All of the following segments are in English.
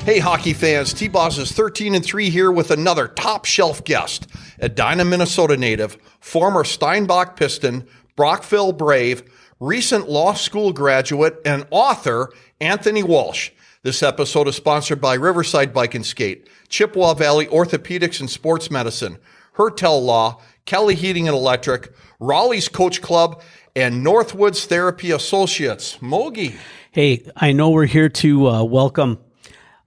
Hey, hockey fans, T-Boz is 13-3 here with another top shelf guest, Edina, Minnesota native, former Steinbach Piston, Brockville Brave, recent law school graduate, and author, Anthony Walsh. This episode is sponsored by Riverside Bike and Skate, Chippewa Valley Orthopedics and Sports Medicine, Hertel Law, Kelly Heating and Electric, Raleigh's Coach Club, and Northwoods Therapy Associates. Mogi. Hey, I know we're here to welcome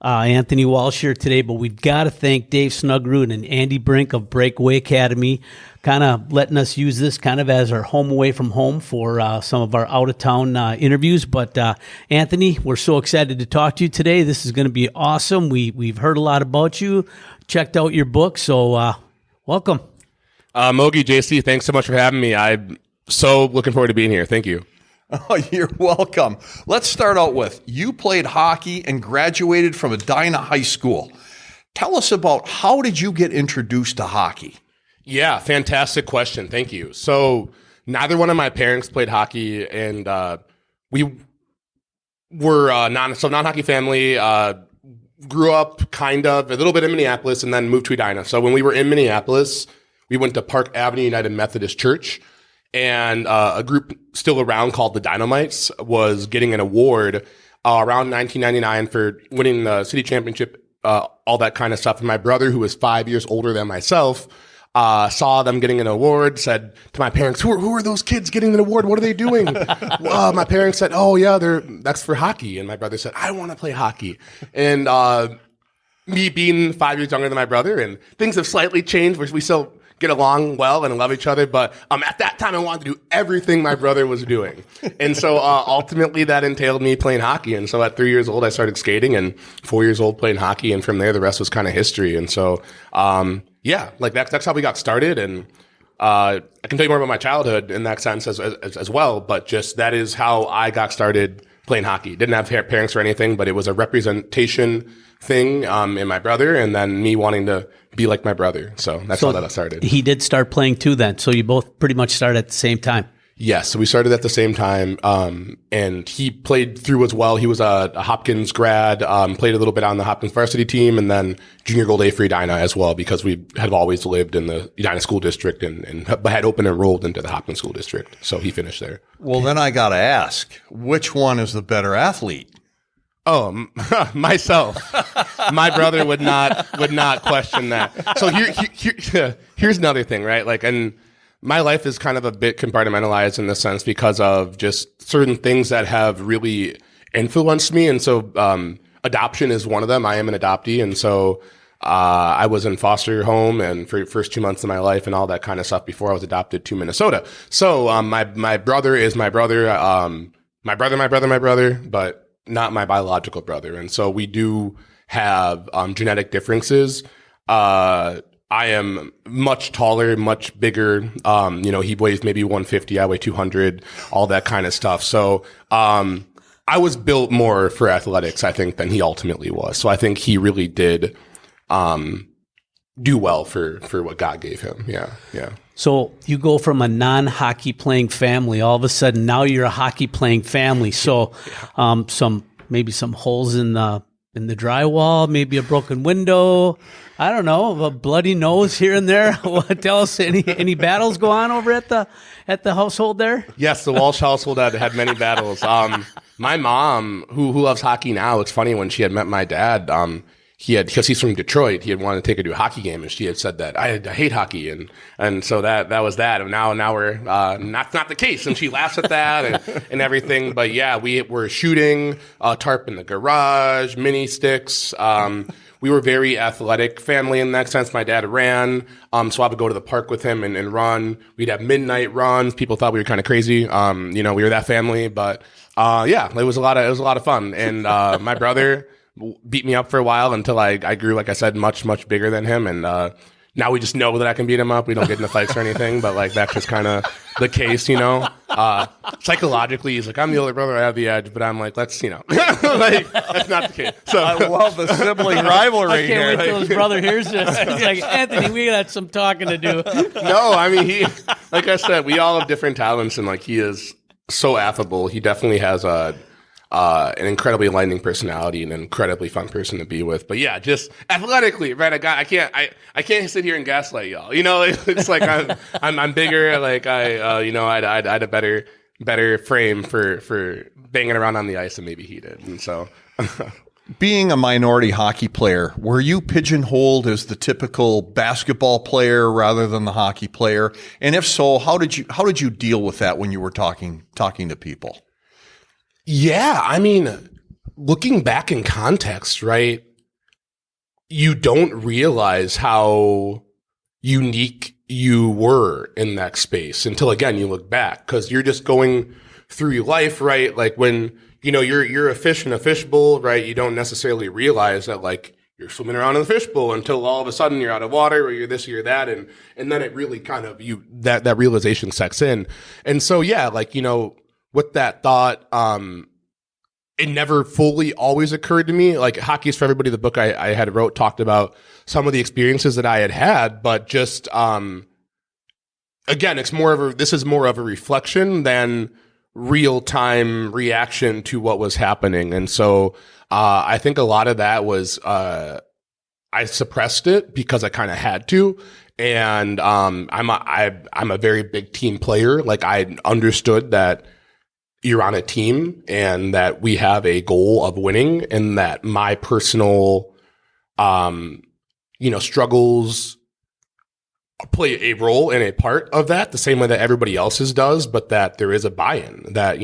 Anthony Walsh here today, but we've got to thank Dave Snugrud and Andy Brink of Breakaway Academy, kind of letting us use this kind of as our home away from home for some of our out-of-town interviews. But Anthony, we're so excited to talk to you today. This is going to be awesome. We've heard a lot about you, checked out your book, so welcome. Mogi, JC, thanks so much for having me. I'm so looking forward to being here. Thank you. Oh, you're welcome. Let's start out with, you played hockey and graduated from Edina High School. Tell us about how did you get introduced to hockey? Yeah, fantastic question. Thank you. So neither one of my parents played hockey, and we were non-hockey family. Grew up kind of a little bit in Minneapolis and then moved to Edina. So when we were in Minneapolis, we went to Park Avenue United Methodist Church. And a group still around called the Dynamites was getting an award around 1999 for winning the city championship, all that kind of stuff. And my brother, who was 5 years older than myself, saw them getting an award, said to my parents, who are those kids getting an award? What are they doing? My parents said, oh, yeah, that's for hockey. And my brother said, I want to play hockey. And me being 5 years younger than my brother, and things have slightly changed, which we still get along well and love each other. But at that time, I wanted to do everything my brother was doing. And so ultimately that entailed me playing hockey. And so at 3 years old, I started skating, and 4 years old playing hockey. And from there, the rest was kind of history. And so, that's how we got started. And I can tell you more about my childhood in that sense as well. But just that is how I got started playing hockey. Didn't have parents or anything, but it was a representation thing in my brother, and then me wanting to be like my brother. So that's how that started. He did start playing too then, so you both pretty much started at the same time. Yes, so we started at the same time, and he played through as well. He was a Hopkins grad, played a little bit on the Hopkins varsity team, and then junior gold A for Edina as well, because we had always lived in the Edina school district and had open enrolled into the Hopkins school district. So he finished there. Well, then I got to ask, which one is the better athlete? Oh, myself. My brother would not question that. So here's another thing, right? And my life is kind of a bit compartmentalized in this sense because of just certain things that have really influenced me. And so adoption is one of them. I am an adoptee. And so I was in foster home and for the first 2 months of my life and all that kind of stuff before I was adopted to Minnesota. So my brother is my brother, my brother, but not my biological brother. And so we do have genetic differences. I am much taller, much bigger. He weighs maybe 150, I weigh 200, all that kind of stuff. So I was built more for athletics, I think, than he ultimately was. So I think he really did do well for what God gave him. Yeah. So you go from a non-hockey playing family, all of a sudden now you're a hockey playing family. So maybe some holes in the drywall, maybe a broken window, I don't know, a bloody nose here and there. Tell us, any battles go on over at the household there? Yes, the Walsh household had many battles. My mom, who loves hockey now, it's funny, when she had met my dad, because he's from Detroit, he had wanted to take her to a hockey game, and she had said that I hate hockey, and so that was that. And now we're not the case, and she laughs at that and everything. But yeah, we were shooting, tarp in the garage, mini sticks. We were a very athletic family in that sense. My dad ran, so I would go to the park with him and run. We'd have midnight runs. People thought we were kind of crazy. We were that family, but it was a lot of fun. And my brother beat me up for a while until I grew, like I said, much, much bigger than him. And now we just know that I can beat him up. We don't get into fights or anything, but that's just kind of the case, Psychologically, he's like, I'm the older brother, I have the edge, but I'm like, that's not the case. So I love the sibling rivalry I can't here. wait till his brother hears this. He's like, Anthony, we got some talking to do. No, I mean, he, like I said, we all have different talents, and he is so affable. He definitely has a an incredibly enlightening personality and an incredibly fun person to be with. But yeah, just athletically, right? I can't sit here and gaslight y'all. You know, it's like I'm bigger. Like I'd had a better frame for banging around on the ice than maybe he did. And so, being a minority hockey player, were you pigeonholed as the typical basketball player rather than the hockey player? And if so, how did you deal with that when you were talking to people? Yeah, I mean, looking back in context, right, you don't realize how unique you were in that space until, again, you look back, because you're just going through your life, right? Like when, you're a fish in a fishbowl, right? You don't necessarily realize that, like, you're swimming around in the fishbowl until all of a sudden you're out of water, or you're this or you're that. And then it really kind of, that realization sets in. And so, yeah, like, with that thought, it never fully always occurred to me. Like, Hockey is for Everybody, the book I had wrote, talked about some of the experiences that I had, but just, again, this is more of a reflection than real time reaction to what was happening. And so, I think a lot of that was, I suppressed it because I kind of had to. And, I'm a very big team player. Like, I understood that you're on a team and that we have a goal of winning, and that my personal, struggles play a role and a part of that the same way that everybody else's does, but that there is a buy-in that,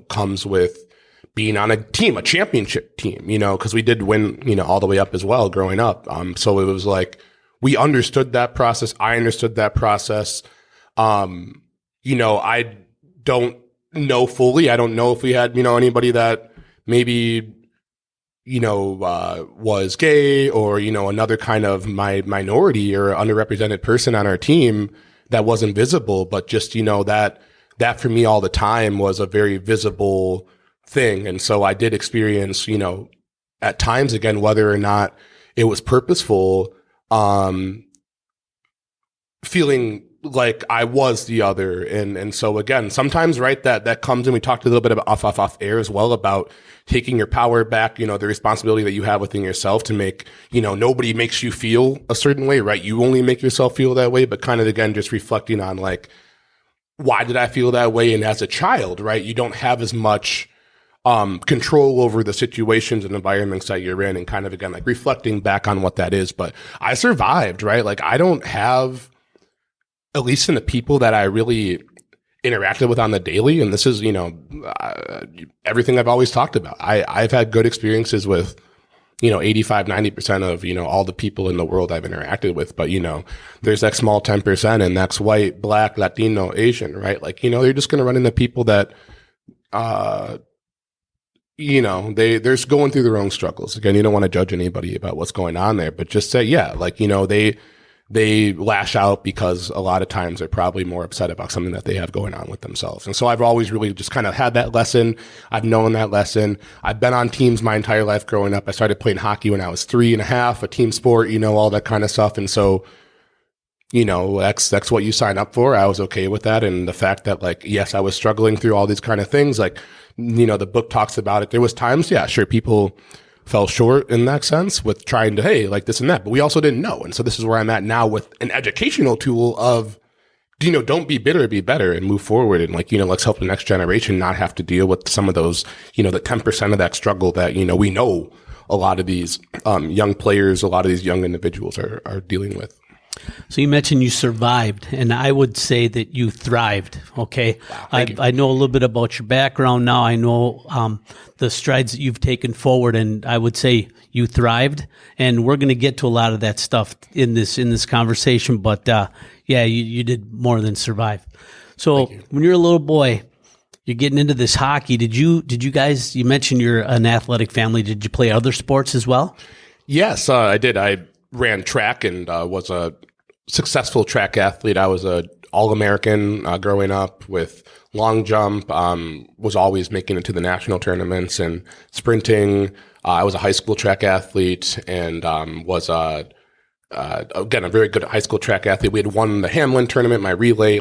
comes with being on a team, a championship team, because we did win, all the way up as well growing up. So it was like, we understood that process. I understood that process. I don't know fully. I don't know if we had, anybody that maybe, was gay or, another kind of minority or underrepresented person on our team that wasn't visible, but just, that for me all the time was a very visible thing. And so I did experience, at times, again, whether or not it was purposeful, feeling like I was the other. And so again, sometimes, right, that comes, and we talked a little bit about off air as well about taking your power back, the responsibility that you have within yourself to make, nobody makes you feel a certain way, right? You only make yourself feel that way, but kind of, again, just reflecting on, like, why did I feel that way? And as a child, right, you don't have as much control over the situations and environments that you're in, and kind of, again, like, reflecting back on what that is. But I survived, right? Like, I don't have, at least in the people that I really interacted with on the daily, and this is, everything I've always talked about. I've had good experiences with, 85, 90% of, all the people in the world I've interacted with. But, there's that small 10%, and that's white, black, Latino, Asian, right? Like, you're just going to run into people that, they're going through their own struggles. Again, you don't want to judge anybody about what's going on there, but just say, yeah, like, they lash out because a lot of times they're probably more upset about something that they have going on with themselves. And so I've always really just kind of had that lesson. I've known that lesson. I've been on teams my entire life growing up. I started playing hockey when I was 3.5, a team sport, all that kind of stuff. And so, that's what you sign up for. I was okay with that. And the fact that, like, yes, I was struggling through all these kind of things, like, the book talks about it. There was times, yeah, sure, people fell short in that sense with trying to, hey, like this and that, but we also didn't know. And so this is where I'm at now with an educational tool of, don't be bitter, be better, and move forward. And, like, let's help the next generation not have to deal with some of those, the 10% of that struggle that, we know a lot of these young players, a lot of these young individuals are dealing with. So you mentioned you survived, and I would say that you thrived. Okay. Wow, I know a little bit about your background now. I know the strides that you've taken forward, and I would say you thrived. And we're going to get to a lot of that stuff in this conversation. But yeah, you did more than survive. So when you're a little boy, you're getting into this hockey. Did you guys? You mentioned you're an athletic family. Did you play other sports as well? Yes, I did. I ran track and was a successful track athlete. I was a All-American growing up with long jump, was always making it to the national tournaments and sprinting. I was a high school track athlete and was again, a very good high school track athlete. We had won the Hamlin tournament, my relay,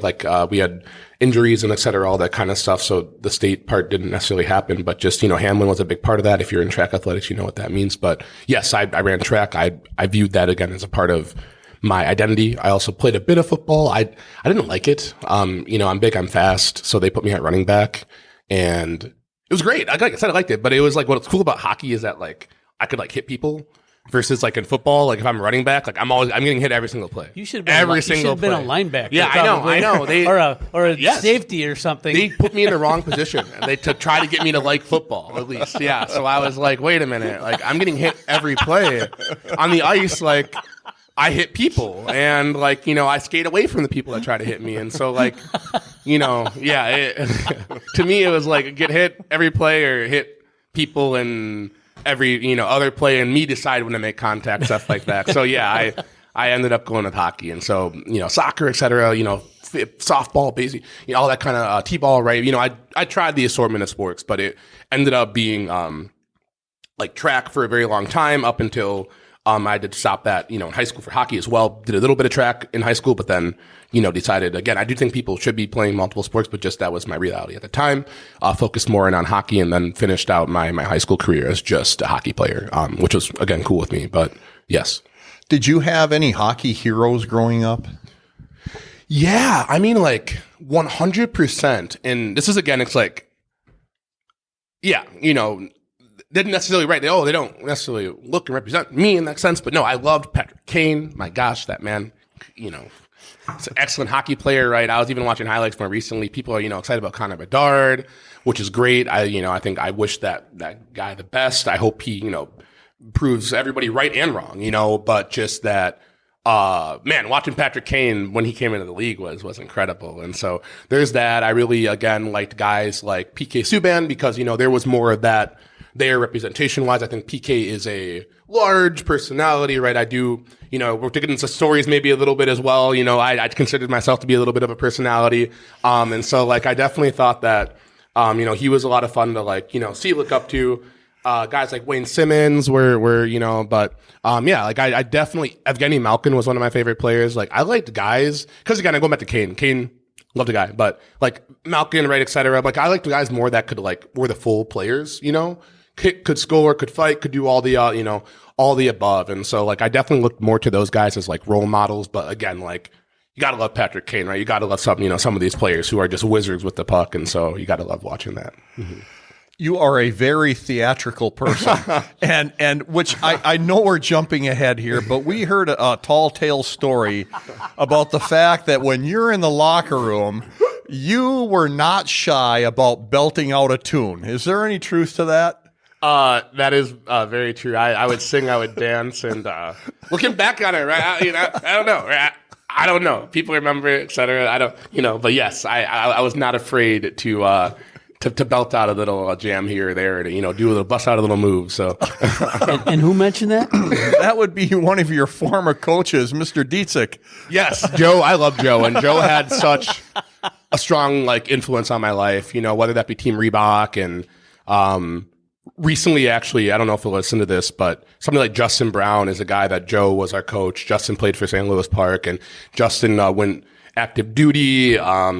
we had injuries and et cetera, all that kind of stuff. So the state part didn't necessarily happen, but just, Hamlin was a big part of that. If you're in track athletics, you know what that means. But yes, I ran track. I viewed that again as a part of my identity. I also played a bit of football. I didn't like it. I'm big, I'm fast. So they put me at running back and it was great. Like I said, I liked it, but it was like, what's cool about hockey is that I could hit people. Versus in football, if I'm running back, I'm getting hit every single play. You should have been a linebacker. Yeah, I know. They or a safety or something. They put me in the wrong position. To try to get me to like football, at least. Yeah. So I was like, wait a minute, I'm getting hit every play on the ice. I hit people, and I skate away from the people that try to hit me, and so to me it was get hit every play or hit people and every other play and me decide when to make contact, stuff like that. So yeah, I ended up going with hockey, and so soccer, etc. Softball, basically, all that kind of t-ball, right? I tried the assortment of sports, but it ended up being track for a very long time up until I did stop that in high school for hockey as well. Did a little bit of track in high school, but then decided again. I do think people should be playing multiple sports, but just that was my reality at the time. Focused more in on hockey, and then finished out my high school career as just a hockey player, which was again cool with me. But yes, did you have any hockey heroes growing up? Yeah, 100%. And this is again, it's didn't necessarily they don't necessarily look and represent me in that sense, but no, I loved Patrick Kane. My gosh, that man, it's an excellent hockey player, right? I was even watching highlights more recently. People are, excited about Connor Bedard, which is great. I think I wish that guy the best. I hope he, proves everybody right and wrong, but just that, watching Patrick Kane when he came into the league was incredible. And so there's that. I really, again, liked guys like PK Subban because, there was more of that there representation wise. I think PK is a large personality, right? I do, we're digging into stories maybe a little bit as well. I considered myself to be a little bit of a personality. And so I definitely thought that, he was a lot of fun to look up to. Guys like Wayne Simmons were I definitely, Evgeny Malkin was one of my favorite players. I liked guys, cause again, I go back to Kane. Kane, loved the guy, but Malkin, right, et cetera. I liked the guys more that could were the full players, could score, could fight, could do all the, all the above. And so I definitely looked more to those guys as role models. But again, you gotta love Patrick Kane, right? You gotta love some of these players who are just wizards with the puck. And so you gotta love watching that. Mm-hmm. You are a very theatrical person, and which I know we're jumping ahead here, but we heard a tall tale story about the fact that when you're in the locker room, you were not shy about belting out a tune. Is there any truth to that? That is very true. I would sing, I would dance, and looking back on it, right? I don't know. Right? I don't know. People remember it, et cetera. I don't, but yes, I was not afraid to belt out a little jam here or there, to bust out a little move. So, and who mentioned that? That would be one of your former coaches, Mr. Dietzick. Yes, Joe. I love Joe, and Joe had such a strong influence on my life. Whether that be Team Reebok and recently, actually, I don't know if you'll listen to this, but somebody like Justin Brown is a guy that Joe was our coach. Justin played for St. Louis Park, and Justin went active duty,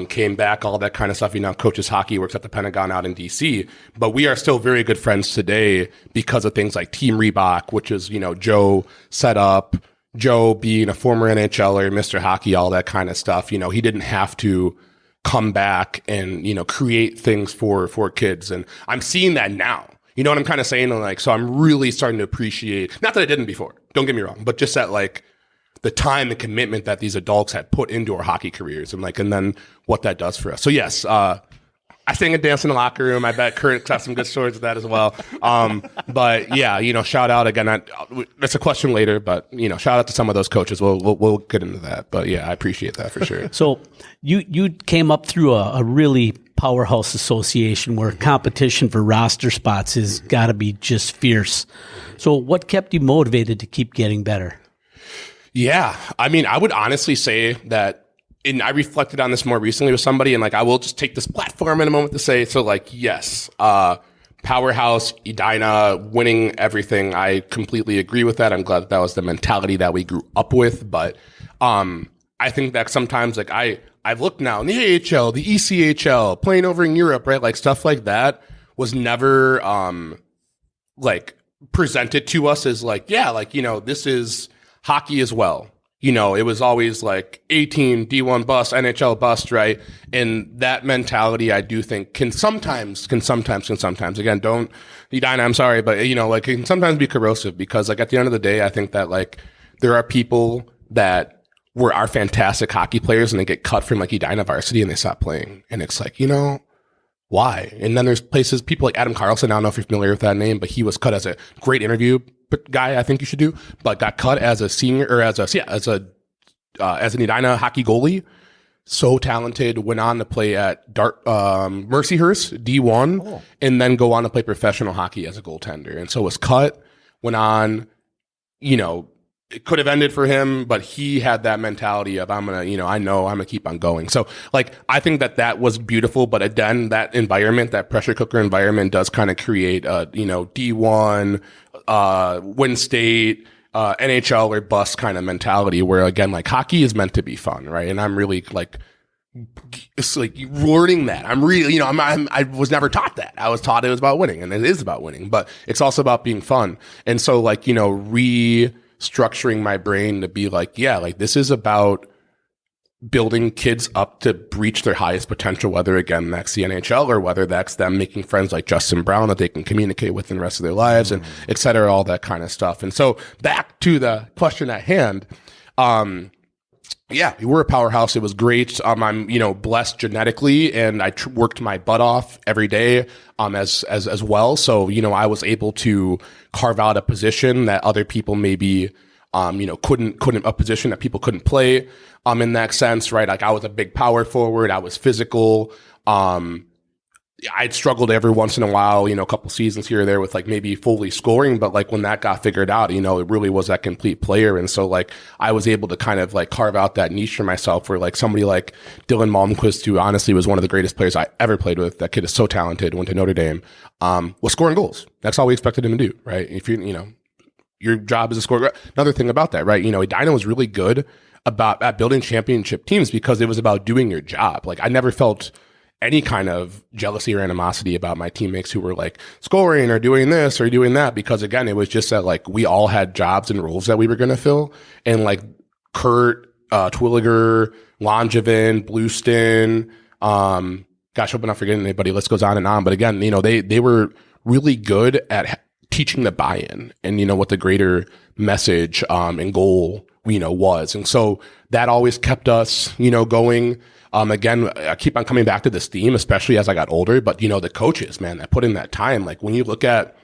came back, all that kind of stuff. Coaches hockey, works at the Pentagon out in DC. But we are still very good friends today because of things like Team Reebok, which is, Joe set up, Joe being a former NHLer, Mr. Hockey, all that kind of stuff. He didn't have to come back and, create things for kids. And I'm seeing that now. You know what I'm kind of saying? So I'm really starting to appreciate, not that I didn't before, don't get me wrong, but just that the time and commitment that these adults had put into our hockey careers and then what that does for us. So yes, I sing and dance in the locker room. I bet Kurt's got some good stories of that as well. But yeah, shout out again. That's a question later, but shout out to some of those coaches. We'll get into that. But yeah, I appreciate that for sure. So you came up through a really powerhouse association where competition for roster spots has got to be just fierce. So what kept you motivated to keep getting better? Yeah. I would honestly say that, and I reflected on this more recently with somebody, and I will just take this platform in a moment to say, so yes, powerhouse, Edina, winning everything. I completely agree with that. I'm glad that was the mentality that we grew up with. But I think that sometimes, like, I've looked now in the AHL, the ECHL, playing over in Europe, right? Like, stuff like that was never like presented to us as like, yeah, like, this is hockey as well. It was always like A-team, D1 bust, NHL bust, right? And that mentality, I do think can sometimes, again, don't, Edina, I'm sorry, but, like, it can sometimes be corrosive because, like, at the end of the day, I think that, like, there are people that are fantastic hockey players and they get cut from, like, Edina varsity and they stop playing. And it's like, why? And then there's people like Adam Carlson, I don't know if you're familiar with that name, but he was cut as a great interview guy, I think you should do, but got cut as a senior or as an Edina hockey goalie. So talented, went on to play at Mercyhurst D1 and then go on to play professional hockey as a goaltender. And so was cut, went on, it could have ended for him, but he had that mentality of, I know I'm going to keep on going. So, like, I think that was beautiful, but again, that environment, that pressure cooker environment does kind of create a, D1, win state, NHL or bust kind of mentality where, again, like, hockey is meant to be fun, right? And I'm really, like, it's like learning that. I'm really, I was never taught that. I was taught it was about winning, and it is about winning, but it's also about being fun. And so, like, restructuring my brain to be like, yeah, like, this is about building kids up to reach their highest potential, whether, again, that's the NHL or whether that's them making friends like Justin Brown that they can communicate with in the rest of their lives and et cetera, all that kind of stuff. And so back to the question at hand, yeah, we were a powerhouse. It was great. I'm, blessed genetically, and I worked my butt off every day, as well. So, I was able to carve out a position that other people maybe, couldn't a position that people couldn't play, in that sense, right? Like, I was a big power forward. I was physical. I'd struggled every once in a while, a couple seasons here or there with, like, maybe fully scoring, but, like, when that got figured out, it really was that complete player. And so, like, I was able to kind of, like, carve out that niche for myself where, like, somebody like Dylan Malmquist, who honestly was one of the greatest players I ever played with, that kid is so talented, went to Notre Dame, was scoring goals. That's all we expected him to do, right? If your job is to score. Another thing about that, right? Edina was really good at building championship teams because it was about doing your job. Like, I never felt any kind of jealousy or animosity about my teammates who were, like, scoring or doing this or doing that, because, again, it was just that, like, we all had jobs and roles that we were going to fill. And, like, Kurt, Twilliger, Langevin, Blueston, gosh, I hope I'm not forgetting anybody. List goes on and on. But again, they were really good at teaching the buy-in and, what the greater message, and goal, was. And so that always kept us, going. Again, I keep on coming back to this theme, especially as I got older, but, the coaches, man, that put in that time. Like, when you look at,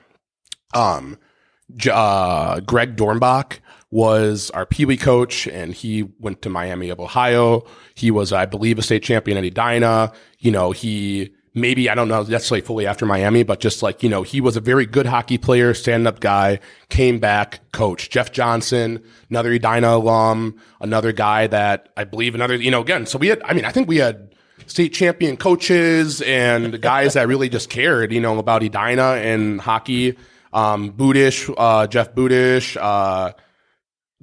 Greg Dornbach was our Pee Wee coach, and he went to Miami of Ohio. He was, I believe, a state champion at Edina. He maybe, I don't know necessarily fully after Miami, but just like, he was a very good hockey player, stand-up guy, came back, coach. Jeff Johnson, another Edina alum, another guy that I believe again, so we had, I think we had state champion coaches and guys that really just cared, about Edina and hockey. Budish, Jeff Budish,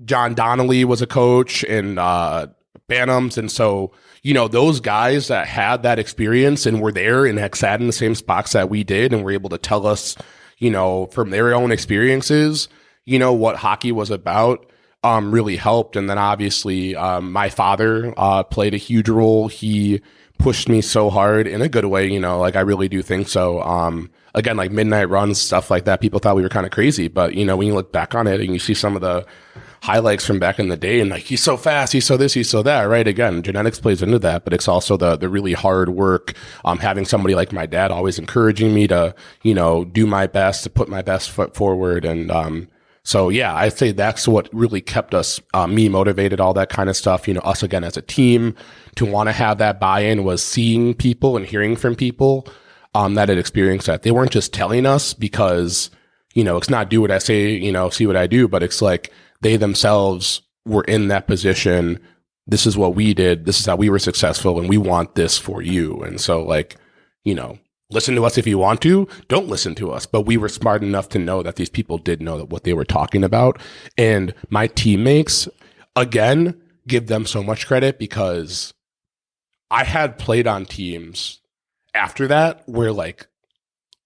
John Donnelly was a coach, and Bantams. And so, those guys that had that experience and were there and had sat in the same spots that we did and were able to tell us, from their own experiences, what hockey was about, really helped. And then obviously, my father, played a huge role. He pushed me so hard in a good way, like, I really do think so. Again, like, midnight runs, stuff like that, people thought we were kind of crazy, but, when you look back on it and you see some of the highlights from back in the day, and, like, he's so fast, he's so this, he's so that, right? Again, genetics plays into that, but it's also the really hard work, having somebody like my dad always encouraging me to, do my best, to put my best foot forward. And, so yeah, I'd say that's what really kept us, me motivated, all that kind of stuff, us again as a team to want to have that buy-in was seeing people and hearing from people, that had experienced that. They weren't just telling us because, it's not do what I say, see what I do, but it's like they themselves were in that position. This is what we did. This is how we were successful, and we want this for you. And so, like, listen to us if you want to, don't listen to us. But we were smart enough to know that these people did know what they were talking about. And my teammates, again, give them so much credit because I had played on teams after that where like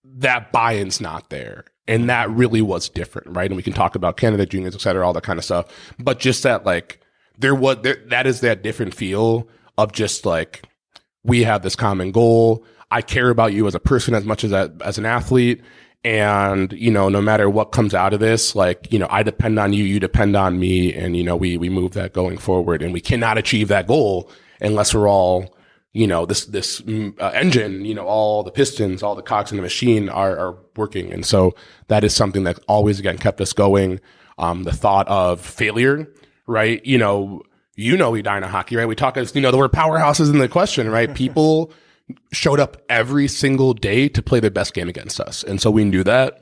that buy-in's not there. And that really was different, right? And we can talk about Canada juniors, et cetera, all that kind of stuff. But just that like that is that different feel of just like, we have this common goal. I care about you as a person as much as an athlete. And, no matter what comes out of this, like, I depend on you, you depend on me. And, we move that going forward, and we cannot achieve that goal unless we're all, this engine, all the pistons, all the cogs in the machine are working. And so that is something that always, again, kept us going. The thought of failure, right? Edina hockey, right? We talk as, the word powerhouse is in the question, right? People showed up every single day to play their best game against us. And so we knew that.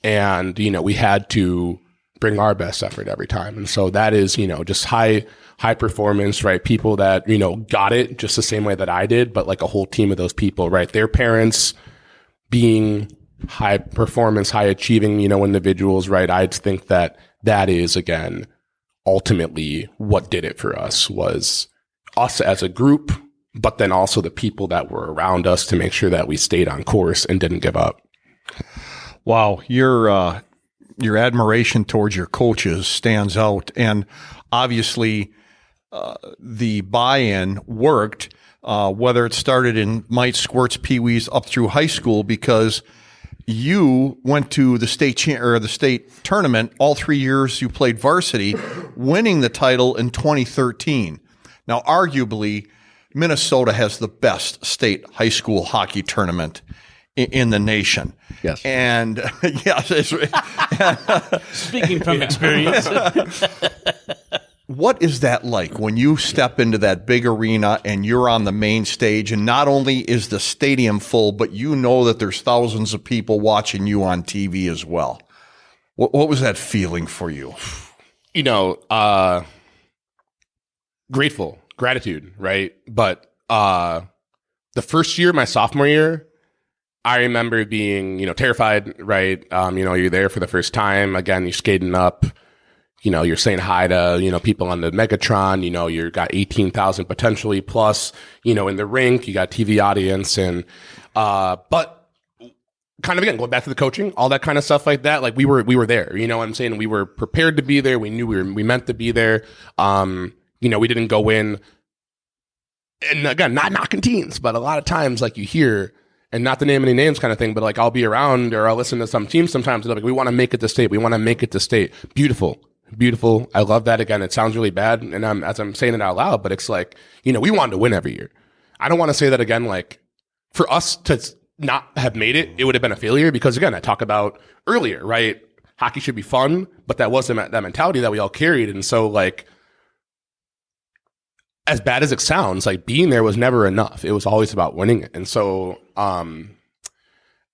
And, we had to bring our best effort every time. And so that is, just high performance, right? People that, got it just the same way that I did, but like a whole team of those people, right? Their parents being high performance, high achieving, individuals, right? I think that is, again, ultimately what did it for us was us as a group, but then also the people that were around us to make sure that we stayed on course and didn't give up. Wow, your admiration towards your coaches stands out, and obviously the buy-in worked. Whether it started in Mike Squirt's Pee Wees up through high school, because you went to the state tournament all 3 years you played varsity, winning the title in 2013. Now, arguably, Minnesota has the best state high school hockey tournament in the nation. Yes. And yes, Speaking from experience. what is that like when you step into that big arena and you're on the main stage, and not only is the stadium full, but you know that there's thousands of people watching you on TV as well? What was that feeling for you? Gratitude, right? But the first year, my sophomore year, I remember being, terrified, right? You're there for the first time. Again, you're skating up. You're saying hi to, people on the Megatron. You got 18,000 potentially plus, in the rink. You got TV audience. And, but kind of, again, going back to the coaching, all that kind of stuff like that. Like we were there, what I'm saying? We were prepared to be there. We knew we meant to be there. We didn't go in, and again, not knocking teams, but a lot of times, like you hear, and not to name any names kind of thing, but like I'll be around or I'll listen to some teams sometimes, and they're like, we want to make it to state. We want to make it to state. Beautiful. I love that. Again, it sounds really bad, and as I'm saying it out loud, but it's like, we wanted to win every year. I don't want to say that again, like for us to not have made it, it would have been a failure, because again, I talked about earlier, right? Hockey should be fun, but that wasn't that mentality that we all carried. And so like, as bad as it sounds, like being there was never enough. It was always about winning it. And so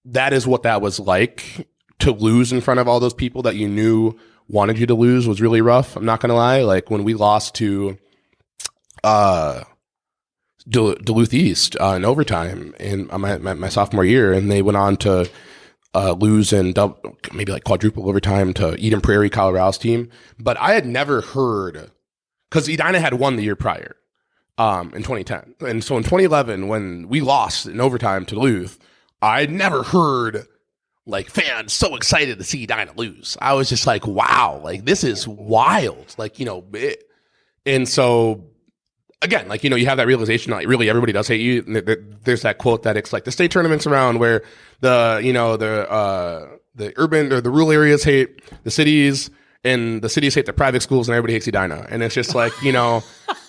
that is what that was like. To lose in front of all those people that you knew wanted you to lose was really rough. I'm not going to lie. Like when we lost to Duluth East in overtime in my sophomore year, and they went on to lose in maybe like quadruple overtime to Eden Prairie, Colorado's team. But I had never heard, because Edina had won the year prior in 2010. And so in 2011, when we lost in overtime to Duluth, I'd never heard like fans so excited to see Edina lose. I was just like, wow, like this is wild. Like, and so again, like, you have that realization, like really everybody does hate you. There's that quote that it's like the state tournaments around where the urban or the rural areas hate the cities, and the cities hate the private schools, and everybody hates Edina. And it's just like,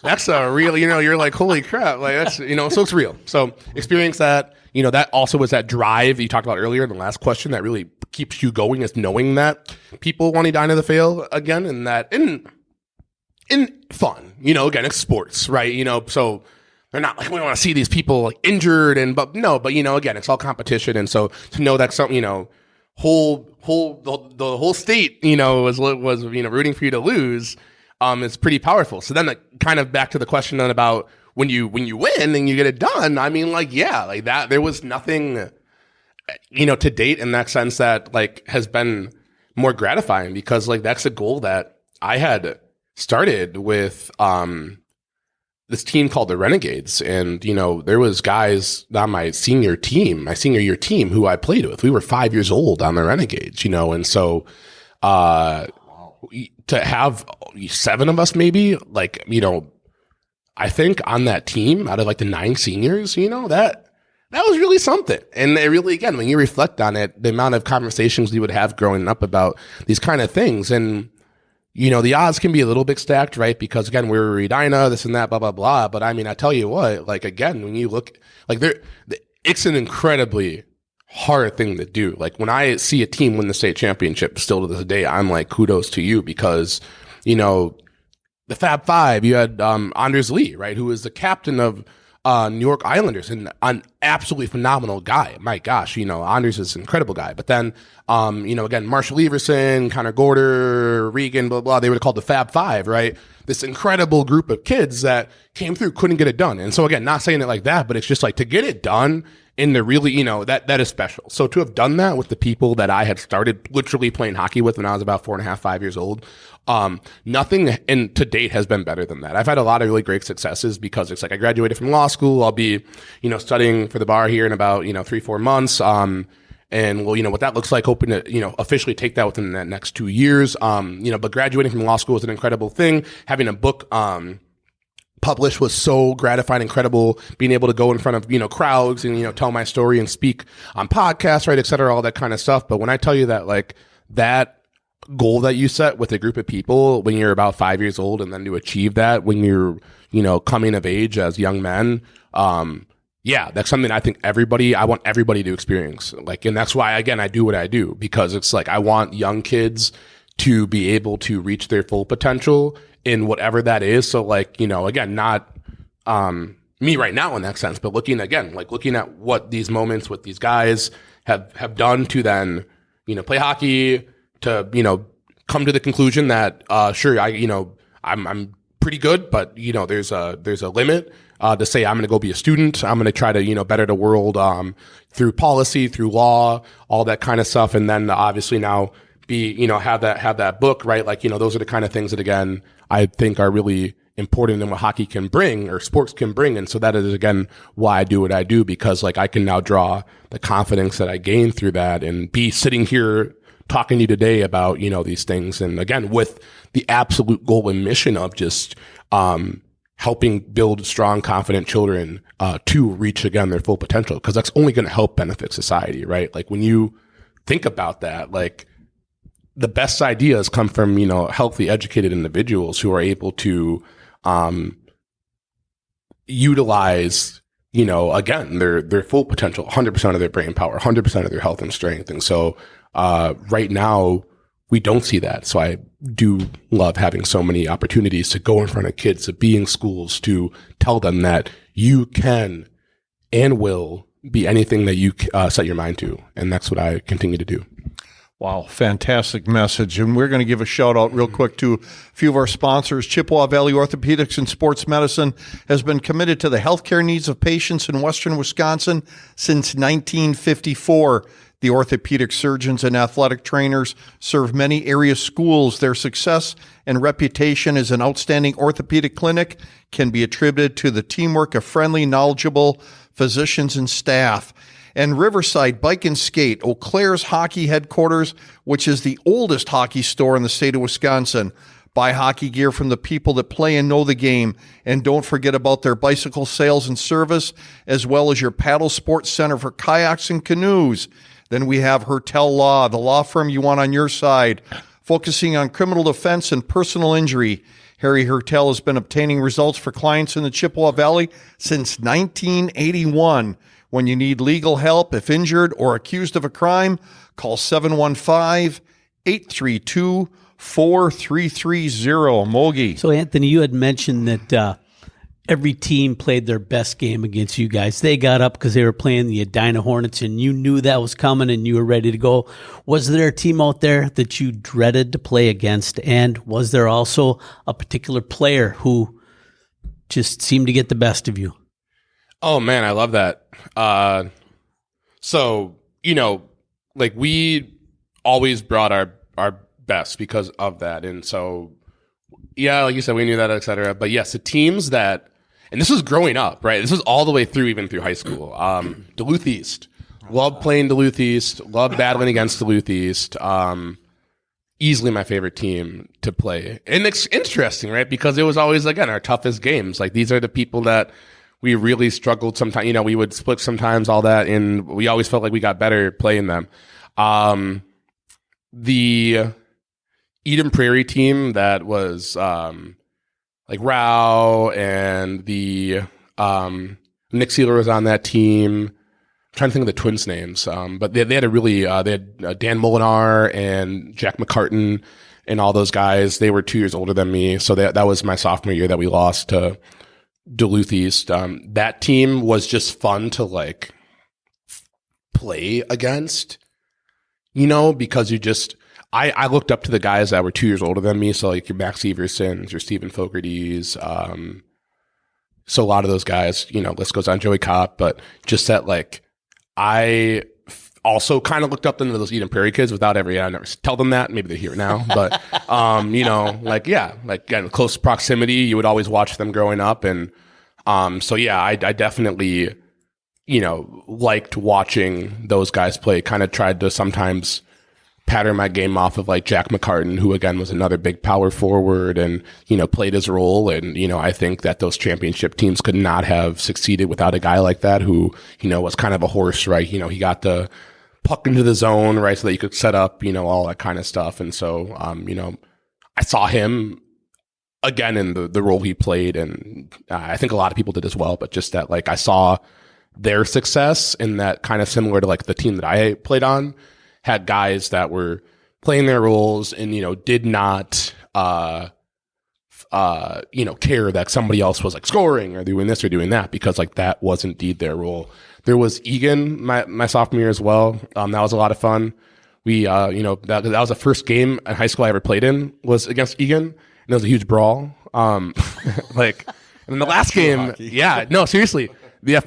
that's a real, you're like, holy crap. Like that's, so it's real. So experience that, that also was that drive that you talked about earlier in the last question that really keeps you going, is knowing that people want Edina to fail again, and that in fun, again, it's sports, right? So they're not like, we want to see these people like injured but again, it's all competition. And so to know that something, the whole state, was rooting for you to lose, is pretty powerful. So then like, kind of back to the question then about when you win and you get it done, I mean, like, yeah, like that, there was nothing to date in that sense that like has been more gratifying because like that's a goal that I had started with this team called the Renegades. And, there was guys on my senior year team who I played with. We were 5 years old on the Renegades, and so to have 7 of us maybe, like, I think on that team out of like the 9 seniors, that was really something. And it really, again, when you reflect on it, the amount of conversations we would have growing up about these kind of things. And, the odds can be a little bit stacked, right? Because again, we were Edina, this and that, blah, blah, blah. But I mean, I tell you what, like, again, when you look, like it's an incredibly hard thing to do. Like when I see a team win the state championship still to this day, I'm like, kudos to you because, the Fab Five, you had Anders Lee, right? Who was the captain of New York Islanders and an absolutely phenomenal guy. My gosh, Anders is an incredible guy. But then, again, Marshall Everson, Connor Gorder, Regan, blah, blah, they were called the Fab Five, right? This incredible group of kids that came through, couldn't get it done. And so again, not saying it like that, but it's just like to get it done in the really, that is special. So to have done that with the people that I had started literally playing hockey with when I was about 4.5, 5 years old, nothing in to date has been better than that. I've had a lot of really great successes because it's like I graduated from law school. I'll be, studying for the bar here in about, 3-4 months. And well, what that looks like, hoping to, officially take that within the next 2 years. But graduating from law school is an incredible thing. Having a book, published was so gratifying, incredible, being able to go in front of, crowds and, tell my story and speak on podcasts, right, et cetera, all that kind of stuff. But when I tell you that, like, that goal that you set with a group of people when you're about 5 years old and then to achieve that when you're, coming of age as young men, that's something I think I want everybody to experience. Like, and that's why, again, I do what I do because it's like, I want young kids to be able to reach their full potential in whatever that is. So like, again, not, me right now in that sense, but looking at what these moments with these guys have done to then, play hockey, to, come to the conclusion that, sure, I'm pretty good, but, there's a limit, to say I'm going to go be a student. I'm going to try to, better the world, through policy, through law, all that kind of stuff. And then obviously now be, have that book, right? Like, those are the kind of things that, again, I think are really important in what hockey can bring or sports can bring. And so that is, again, why I do what I do, because like I can now draw the confidence that I gained through that and be sitting here talking to you today about, these things. And again, with the absolute goal and mission of just, helping build strong, confident children, to reach again their full potential. Cause that's only going to help benefit society, right? Like when you think about that, like the best ideas come from, healthy, educated individuals who are able to, utilize, again, their full potential, 100% of their brain power, 100% of their health and strength. And so, right now we don't see that. So I do love having so many opportunities to go in front of kids, to be in schools, to tell them that you can and will be anything that you set your mind to. And that's what I continue to do. Wow, fantastic message. And we're going to give a shout out real quick to a few of our sponsors. Chippewa Valley Orthopedics and Sports Medicine has been committed to the healthcare needs of patients in western Wisconsin since 1954. The orthopedic surgeons and athletic trainers serve many area schools. Their success and reputation as an outstanding orthopedic clinic can be attributed to the teamwork of friendly, knowledgeable physicians and staff. And Riverside Bike and Skate, Eau Claire's hockey headquarters, which is the oldest hockey store in the state of Wisconsin. Buy hockey gear from the people that play and know the game. And don't forget about their bicycle sales and service, as well as your paddle sports center for kayaks and canoes. Then we have Hertel Law, the law firm you want on your side, focusing on criminal defense and personal injury. Harry Hertel has been obtaining results for clients in the Chippewa Valley since 1981. When you need legal help, if injured or accused of a crime, call 715-832-4330. Mogi. So, Anthony, you had mentioned that every team played their best game against you guys. They got up because they were playing the Edina Hornets, and you knew that was coming and you were ready to go. Was there a team out there that you dreaded to play against? And was there also a particular player who just seemed to get the best of you? Oh, man, I love that. So like we always brought our best because of that. And so, yeah, like you said, we knew that, et cetera. But yes, the teams that, and this was growing up, right? This was all the way through, even through high school. Duluth East. Loved playing Duluth East. Loved battling against Duluth East. Easily my favorite team to play. And it's interesting, right? Because it was always, again, our toughest games. Like, these are the people that we really struggled sometimes. We would split sometimes, all that. And we always felt like we got better playing them. The Eden Prairie team that was like Rao and the Nick Sealer was on that team. I'm trying to think of the twins' names, but they had a really they had Dan Molinar and Jack McCartan and all those guys. They were 2 years older than me, so that was my sophomore year that we lost to Duluth East. That team was just fun to like play against, because you just. I looked up to the guys that were 2 years older than me, so like your Max Eversons, your Stephen Fogarty's, so a lot of those guys, list goes on, Joey Kopp, but just that like I also kind of looked up into those Eden Prairie kids without I never tell them that, maybe they hear it now, but like again, close proximity, you would always watch them growing up, and so yeah, I definitely liked watching those guys play. Kind of tried to sometimes pattern my game off of like Jack McCartan, who again was another big power forward and, played his role. And, I think that those championship teams could not have succeeded without a guy like that who, was kind of a horse, right? He got the puck into the zone, right? So that you could set up, all that kind of stuff. And so, I saw him again in the role he played. And I think a lot of people did as well, but just that, like, I saw their success in that kind of similar to like the team that I played on. Had guys that were playing their roles and, did not, care that somebody else was like scoring or doing this or doing that, because like that was indeed their role. There was Egan, my sophomore year as well. That was a lot of fun. We, that was the first game in high school I ever played in was against Egan, and it was a huge brawl. And the last game, yeah, no, seriously, the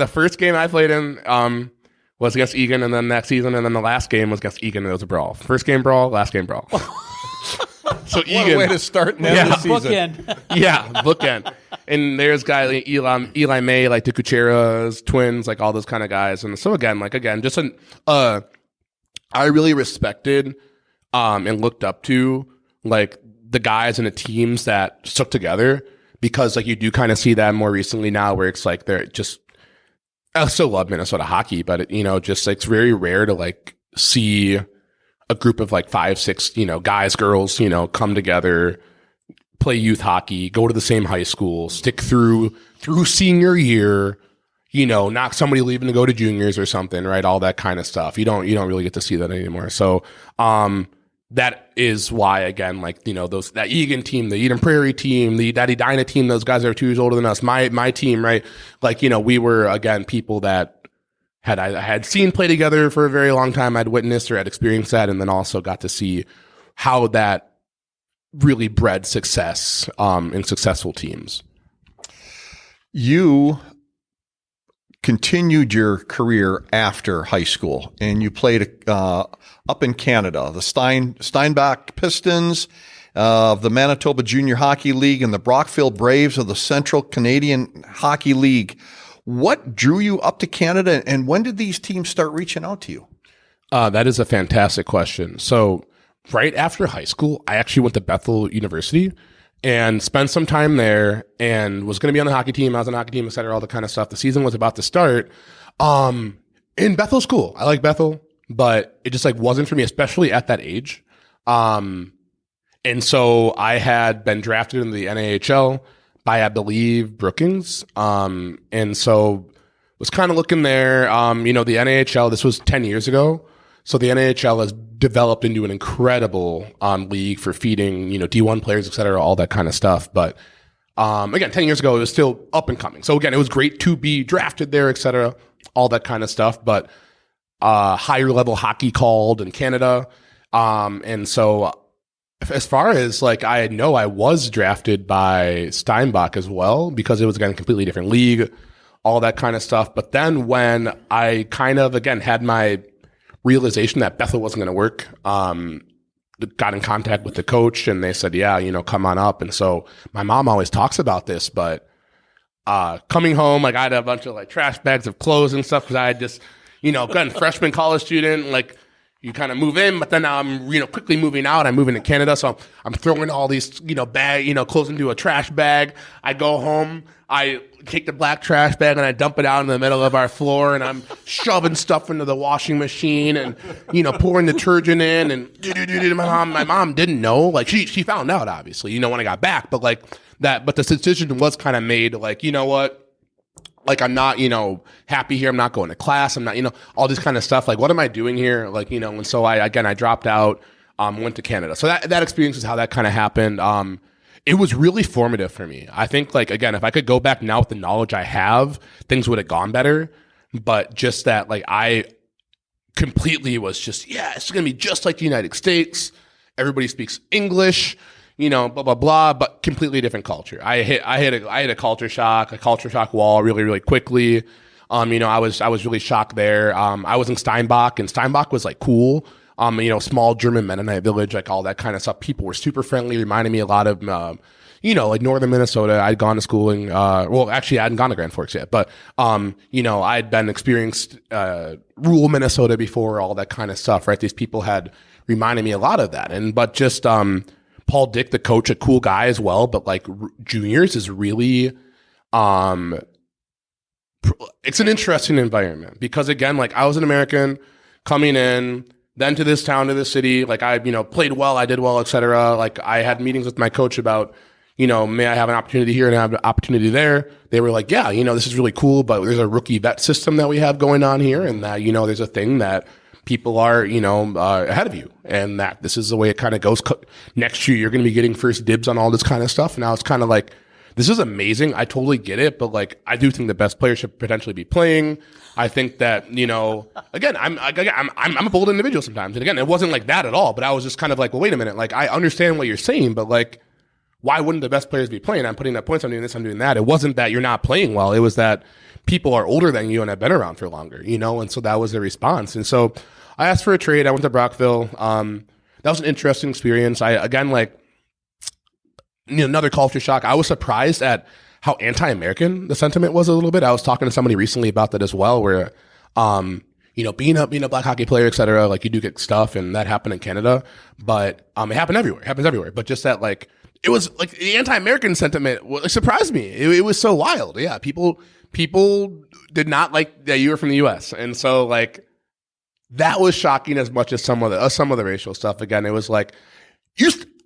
first game I played in, was against Egan, and then next season, and then the last game was against Egan, and it was a brawl. First game brawl, last game brawl. So Egan, what a way to start and end the season. Bookend. Yeah, bookend. And there's guys like Eli May, like the Kucheras, twins, like all those kind of guys. And so again, just I really respected and looked up to like the guys and the teams that stuck together, because like you do kind of see that more recently now, where it's like they're just. I still love Minnesota hockey, but just like it's very rare to like see a group of like 5, 6, guys, girls, come together, play youth hockey, go to the same high school, stick through senior year, not somebody leaving to go to juniors or something, right? All that kind of stuff. You don't really get to see that anymore. So, that is why, again, like, that Egan team, the Eden Prairie team, that Edina team, those guys that are 2 years older than us, my team, right? Like, we were, again, people that I had seen play together for a very long time. I'd witnessed or had experienced that, and then also got to see how that really bred success in successful teams. You continued your career after high school, and you played up in Canada, the Steinbach Pistons of the Manitoba Junior Hockey League and the Brockville Braves of the Central Canadian Hockey League. What drew you up to Canada, and when did these teams start reaching out to you? That is a fantastic question. So right after high school, I actually went to Bethel University and spent some time there, and was going to be on the hockey team. I was on the hockey team, et cetera, all the kind of stuff. The season was about to start. In Bethel's cool. I like Bethel, but it just like wasn't for me, especially at that age. And so I had been drafted in the NAHL by, I believe, Brookings. And so was kind of looking there. The NAHL, this was 10 years ago. So the NAHL has developed into an incredible league for feeding, D1 players, et cetera, all that kind of stuff. But again, 10 years ago, it was still up and coming. So again, it was great to be drafted there, et cetera, all that kind of stuff. But higher level hockey called in Canada. And so as far as like, I know I was drafted by Steinbach as well, because it was again a completely different league, all that kind of stuff. But then when I kind of, again, had my realization that Bethel wasn't going to work, got in contact with the coach and they said, yeah, come on up. And so my mom always talks about this, but coming home, like I had a bunch of like trash bags of clothes and stuff because I had just, again, freshman college student, like you kind of move in, but then now I'm, quickly moving out. I'm moving to Canada. So I'm throwing all these, clothes into a trash bag. I go home, I take the black trash bag and I dump it out in the middle of our floor and I'm shoving stuff into the washing machine and, pouring detergent in and my mom didn't know. Like she found out obviously, when I got back, but like that, but the decision was kind of made like, you know what? Like, I'm not, happy here. I'm not going to class. I'm not, all this kind of stuff. Like, what am I doing here? Like, and so I dropped out, went to Canada. So that experience is how that kind of happened. It was really formative for me. I think, like, again, if I could go back now with the knowledge I have, things would have gone better. But just that, like, I completely was just, yeah, it's going to be just like the United States. Everybody speaks English. Blah, blah, blah, but completely different culture. I hit a culture shock wall really, really quickly. I was really shocked there. I was in Steinbach and Steinbach was like cool. Small German Mennonite village, like all that kind of stuff. People were super friendly, reminded me a lot of, like northern Minnesota. I'd gone to schooling, actually I hadn't gone to Grand Forks yet, but, I'd been experienced, rural Minnesota before, all that kind of stuff, right? These people had reminded me a lot of that. But just, Paul Dick, the coach, a cool guy as well, but like juniors is really, it's an interesting environment because again, like I was an American coming in, then to this town, to this city, like I, played well, I did well, etc. Like I had meetings with my coach about, may I have an opportunity here and have an opportunity there? They were like, yeah, this is really cool, but there's a rookie vet system that we have going on here, and that, there's a thing that people are, ahead of you, and that this is the way it kind of goes. Next year, you're going to be getting first dibs on all this kind of stuff. Now it's kind of like, this is amazing. I totally get it, but like, I do think the best players should potentially be playing. I think that, again, I'm a bold individual sometimes, and again, it wasn't like that at all. But I was just kind of like, well, wait a minute, like I understand what you're saying, but like, why wouldn't the best players be playing? I'm putting up points. I'm doing this. I'm doing that. It wasn't that you're not playing well. It was that people are older than you and have been around for longer, and so that was the response. And so I asked for a trade. I went to Brockville. That was an interesting experience. Another culture shock. I was surprised at how anti-American the sentiment was a little bit. I was talking to somebody recently about that as well, where, being a black hockey player, et cetera, like you do get stuff, and that happened in Canada, but it happened everywhere. It happens everywhere. But just that, like, it was like the anti-American sentiment surprised me. It was so wild. Yeah, people did not like that you were from the U.S. And so like, that was shocking as much as some of the racial stuff. Again, it was like,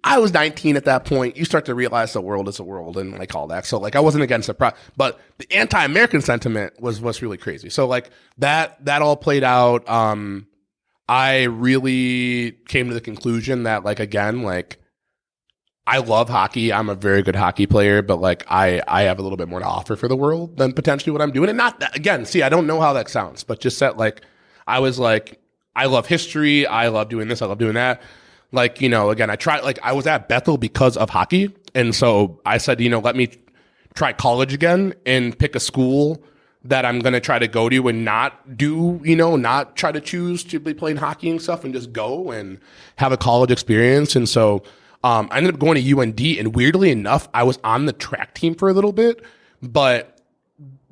I was 19 at that point. You start to realize the world is a world and like all that. So like, I wasn't again surprised, but the anti-American sentiment was really crazy. So like that all played out. I really came to the conclusion that like, again, like I love hockey. I'm a very good hockey player, but like I have a little bit more to offer for the world than potentially what I'm doing. And not that, again, see, I don't know how that sounds, but just that like, I was like, I love history. I love doing this. I love doing that. Like, again, I was at Bethel because of hockey. And so I said, let me try college again and pick a school that I'm going to try to go to and not do, not try to choose to be playing hockey and stuff and just go and have a college experience. And so I ended up going to UND. And weirdly enough, I was on the track team for a little bit, but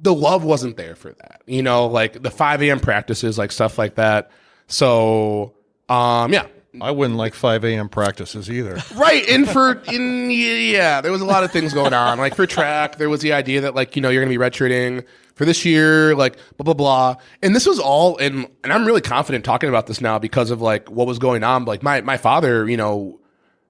the love wasn't there for that, like the 5 a.m. practices, like stuff like that. So, yeah. I wouldn't like 5 a.m. practices either. Right. And there was a lot of things going on. Like for track, there was the idea that like, you're going to be redshirting for this year, like blah, blah, blah. And this was all, and I'm really confident talking about this now because of like what was going on. Like my father,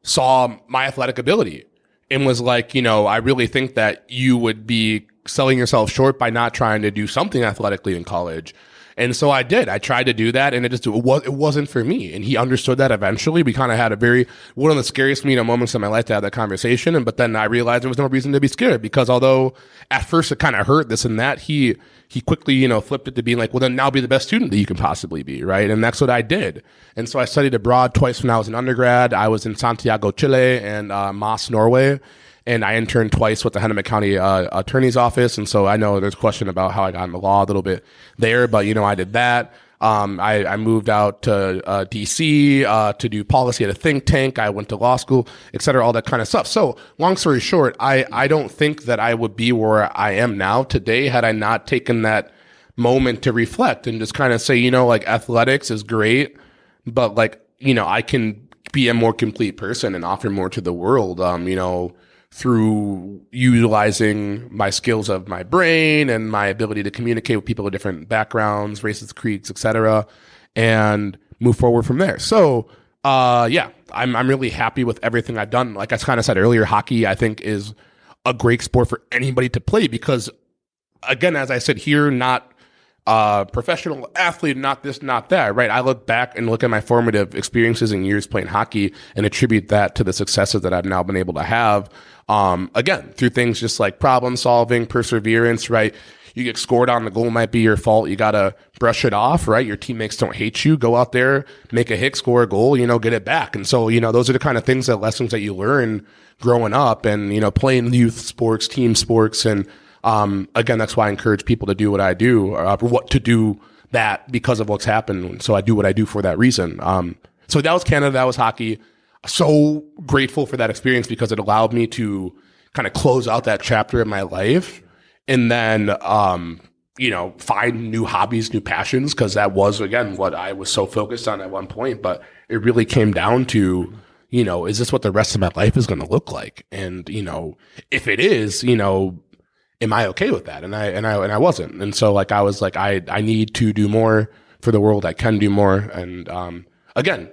saw my athletic ability and was like, I really think that you would be selling yourself short by not trying to do something athletically in college. And so I did. I tried to do that, and it wasn't for me. And he understood that eventually. We kind of had one of the scariest moments in my life to have that conversation. But then I realized there was no reason to be scared because although at first it kind of hurt this and that, he quickly, flipped it to being like, well, then now be the best student that you can possibly be, right? And that's what I did. And so I studied abroad twice when I was an undergrad. I was in Santiago, Chile, and Mas, Norway. and I interned twice with the Hennepin County Attorney's Office. And so I know there's a question about how I got in the law a little bit there, but I did that. I moved out to DC to do policy at a think tank. I went to law school, et cetera, all that kind of stuff. So long story short, I don't think that I would be where I am now today had I not taken that moment to reflect and just kind of say, like athletics is great, but I can be a more complete person and offer more to the world, through utilizing my skills of my brain and my ability to communicate with people of different backgrounds, races, creeds, etc., and move forward from there. So, I'm really happy with everything I've done. Like I kind of said earlier, hockey, I think, is a great sport for anybody to play because, again, as I said here, not professional athlete, not this, not that, right? I look back and look at my formative experiences and years playing hockey and attribute that to the successes that I've now been able to have. Again, through things just like problem solving, perseverance, right? You get scored on, the goal might be your fault. You got to brush it off, right? Your teammates don't hate you. Go out there, make a hit, score a goal, get it back. And so, those are the kind of things, that lessons that you learn growing up and, playing youth sports, team sports. And, again, that's why I encourage people to do what I do, or what to do that because of what's happened. So I do what I do for that reason. So that was Canada, that was hockey. So grateful for that experience because it allowed me to kind of close out that chapter in my life and then, find new hobbies, new passions. Cause that was, again, what I was so focused on at one point, but it really came down to, is this what the rest of my life is going to look like? And, if it is, am I okay with that? And I wasn't. And so I was like, I need to do more for the world. I can do more. And, again,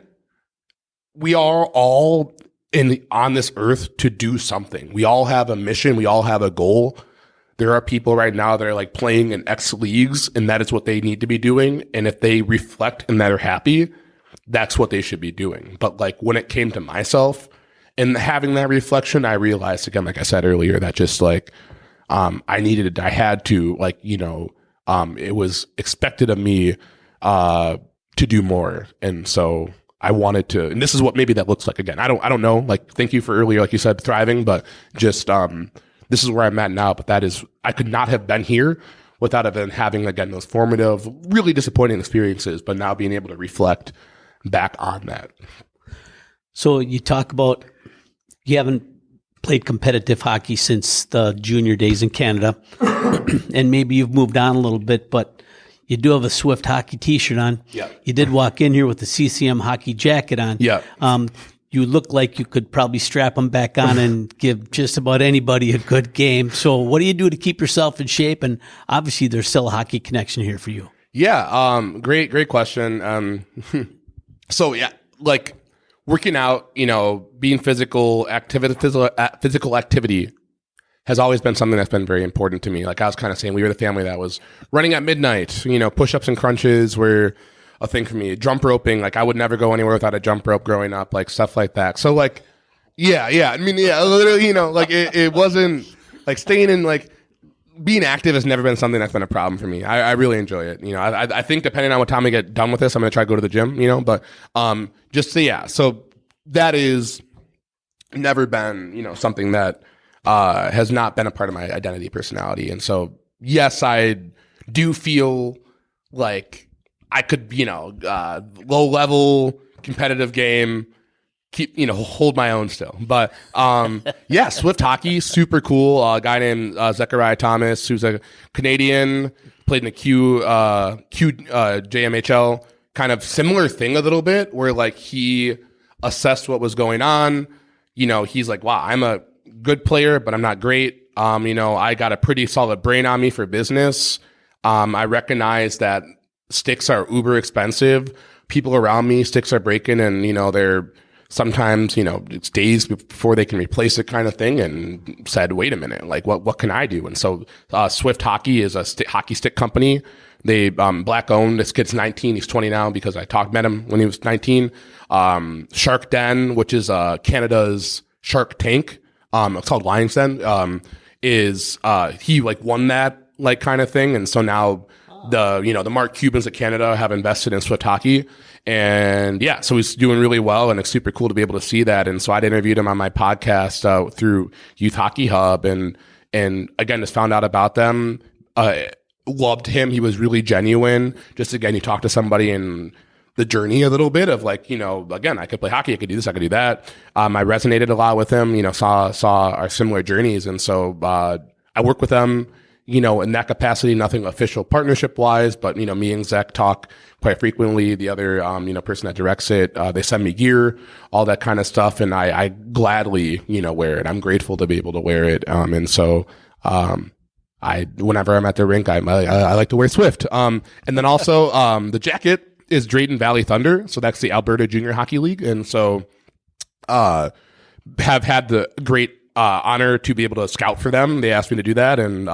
we are all on this earth to do something. We all have a mission. We all have a goal. There are people right now that are playing in X leagues and that is what they need to be doing. And if they reflect and that are happy, that's what they should be doing. But when it came to myself and having that reflection, I realized, again, like I said earlier, that just I had to, it was expected of me to do more. And so I wanted to, and this is what maybe that looks like. Again, I don't know, thank you for earlier, like you said, thriving, but just, this is where I'm at now, but that is, I could not have been here without even having, again, those formative, really disappointing experiences, but now being able to reflect back on that. So you talk about, you haven't played competitive hockey since the junior days in Canada, and maybe you've moved on a little bit, but you do have a Swift hockey t-shirt on. Yeah. You did walk in here with the CCM hockey jacket on. Yeah. You look like you could probably strap them back on and give just about anybody a good game. So what do you do to keep yourself in shape? And obviously there's still a hockey connection here for you. Yeah. Great question. So yeah, working out, being physical activity has always been something that's been very important to me. Like I was kind of saying, we were the family that was running at midnight, push-ups and crunches were a thing for me. Jump roping, I would never go anywhere without a jump rope growing up, stuff like that. So yeah. I mean, yeah, literally, it wasn't staying in, being active has never been something that's been a problem for me. I really enjoy it. I think depending on what time I get done with this, I'm going to try to go to the gym, but so that is never been, something that has not been a part of my identity, personality. And so, yes, I do feel like I could, low level competitive game, keep, hold my own still. But yeah, Swift hockey, super cool. A guy named Zachariah Thomas, who's a Canadian, played in the JMHL, kind of similar thing a little bit, where he assessed what was going on. He's like, wow, I'm a good player, but I'm not great. I got a pretty solid brain on me for business. I recognize that sticks are uber expensive. People around me, sticks are breaking, and they're sometimes it's days before they can replace it, kind of thing. And said, wait a minute, what can I do? And so Swift Hockey is a hockey stick company. They black owned. This kid's 19. He's 20 now because I met him when he was 19. Shark Den, which is Canada's Shark Tank. It's called Lions Den. He won that kind of thing, and so now the Mark Cubans of Canada have invested in Swift hockey. And yeah, so he's doing really well, and it's super cool to be able to see that. And so I'd interviewed him on my podcast through Youth Hockey Hub, and again, just found out about them. Loved him. He was really genuine. Just again, you talk to somebody in the journey a little bit of like, again, I could play hockey, I could do this, I could do that. I resonated a lot with him, saw our similar journeys. And so I work with them, in that capacity, nothing official partnership wise, but, me and Zach talk quite frequently. The other, person that directs it, they send me gear, all that kind of stuff. And I gladly, wear it. I'm grateful to be able to wear it. And so, whenever I'm at the rink, I like to wear Swift. And then also, the jacket is Drayton Valley Thunder. So that's the Alberta Junior Hockey League. And so, have had the great, honor to be able to scout for them. They asked me to do that. And,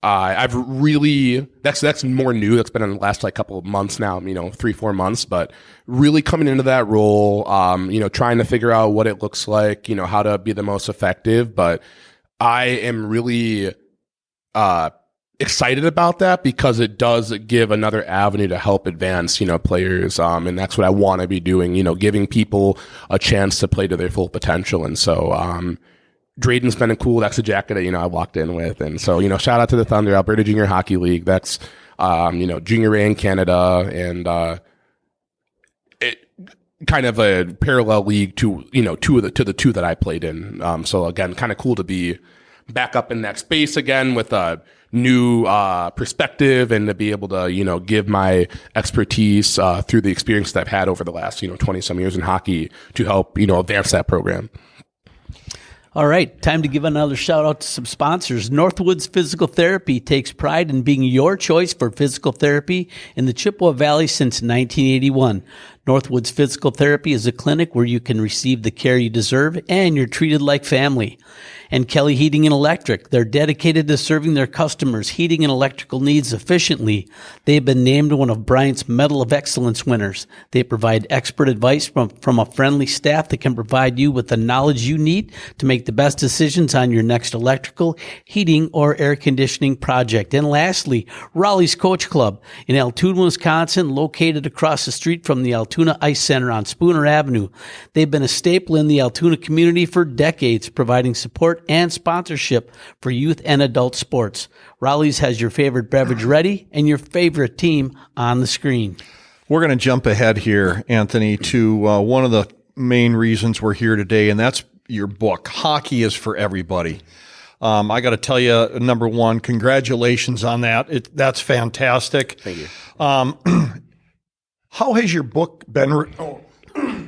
I've really, that's more new. That's been in the last couple of months now, 3-4 months, but really coming into that role, trying to figure out what it looks like, how to be the most effective. But I am really, excited about that because it does give another avenue to help advance, players. And that's what I want to be doing, giving people a chance to play to their full potential. And so, Drayton's been cool. That's the jacket that, I walked in with. And so, shout out to the Thunder, Alberta Junior Hockey League. That's, Junior A in Canada, and, it kind of a parallel league to, the two that I played in. So again, kind of cool to be back up in that space again with a new perspective, and to be able to, give my expertise through the experience that I've had over the last, 20 some years in hockey to help, advance that program. All right, time to give another shout out to some sponsors. Northwoods Physical Therapy takes pride in being your choice for physical therapy in the Chippewa Valley since 1981. Northwoods Physical Therapy is a clinic where you can receive the care you deserve and you're treated like family. And Kelly Heating and Electric, they're dedicated to serving their customers' heating and electrical needs efficiently. They've been named one of Bryant's Medal of Excellence winners. They provide expert advice from a friendly staff that can provide you with the knowledge you need to make the best decisions on your next electrical, heating, or air conditioning project. And lastly, Raleigh's Coach Club in Altoona, Wisconsin, located across the street from the Altoona Ice Center on Spooner Avenue. They've been a staple in the Altoona community for decades, providing support and sponsorship for youth and adult sports. Raleigh's has your favorite beverage ready and your favorite team on the screen. We're going to jump ahead here, Anthony, to one of the main reasons we're here today, and that's your book, Hockey is for Everybody. I got to tell you, number one, congratulations on that. That's fantastic. Thank you. How has your book been?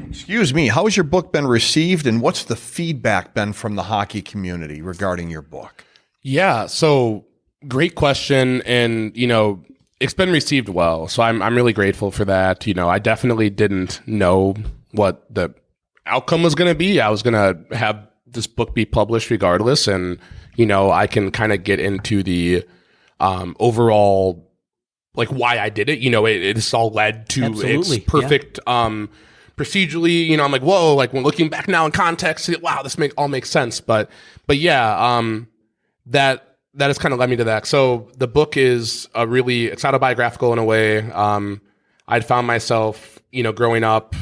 Excuse me. How has your book been received, and what's the feedback been from the hockey community regarding your book? Yeah, so great question, and it's been received well. So I'm really grateful for that. I definitely didn't know what the outcome was going to be. I was going to have this book be published regardless, and I can kind of get into the overall why I did it. It's all led to Absolutely. its perfect procedurally, I'm like, whoa, when looking back now in context, wow, this all makes sense. But yeah, that has kind of led me to that. So the book is it's autobiographical in a way. I'd found myself, growing up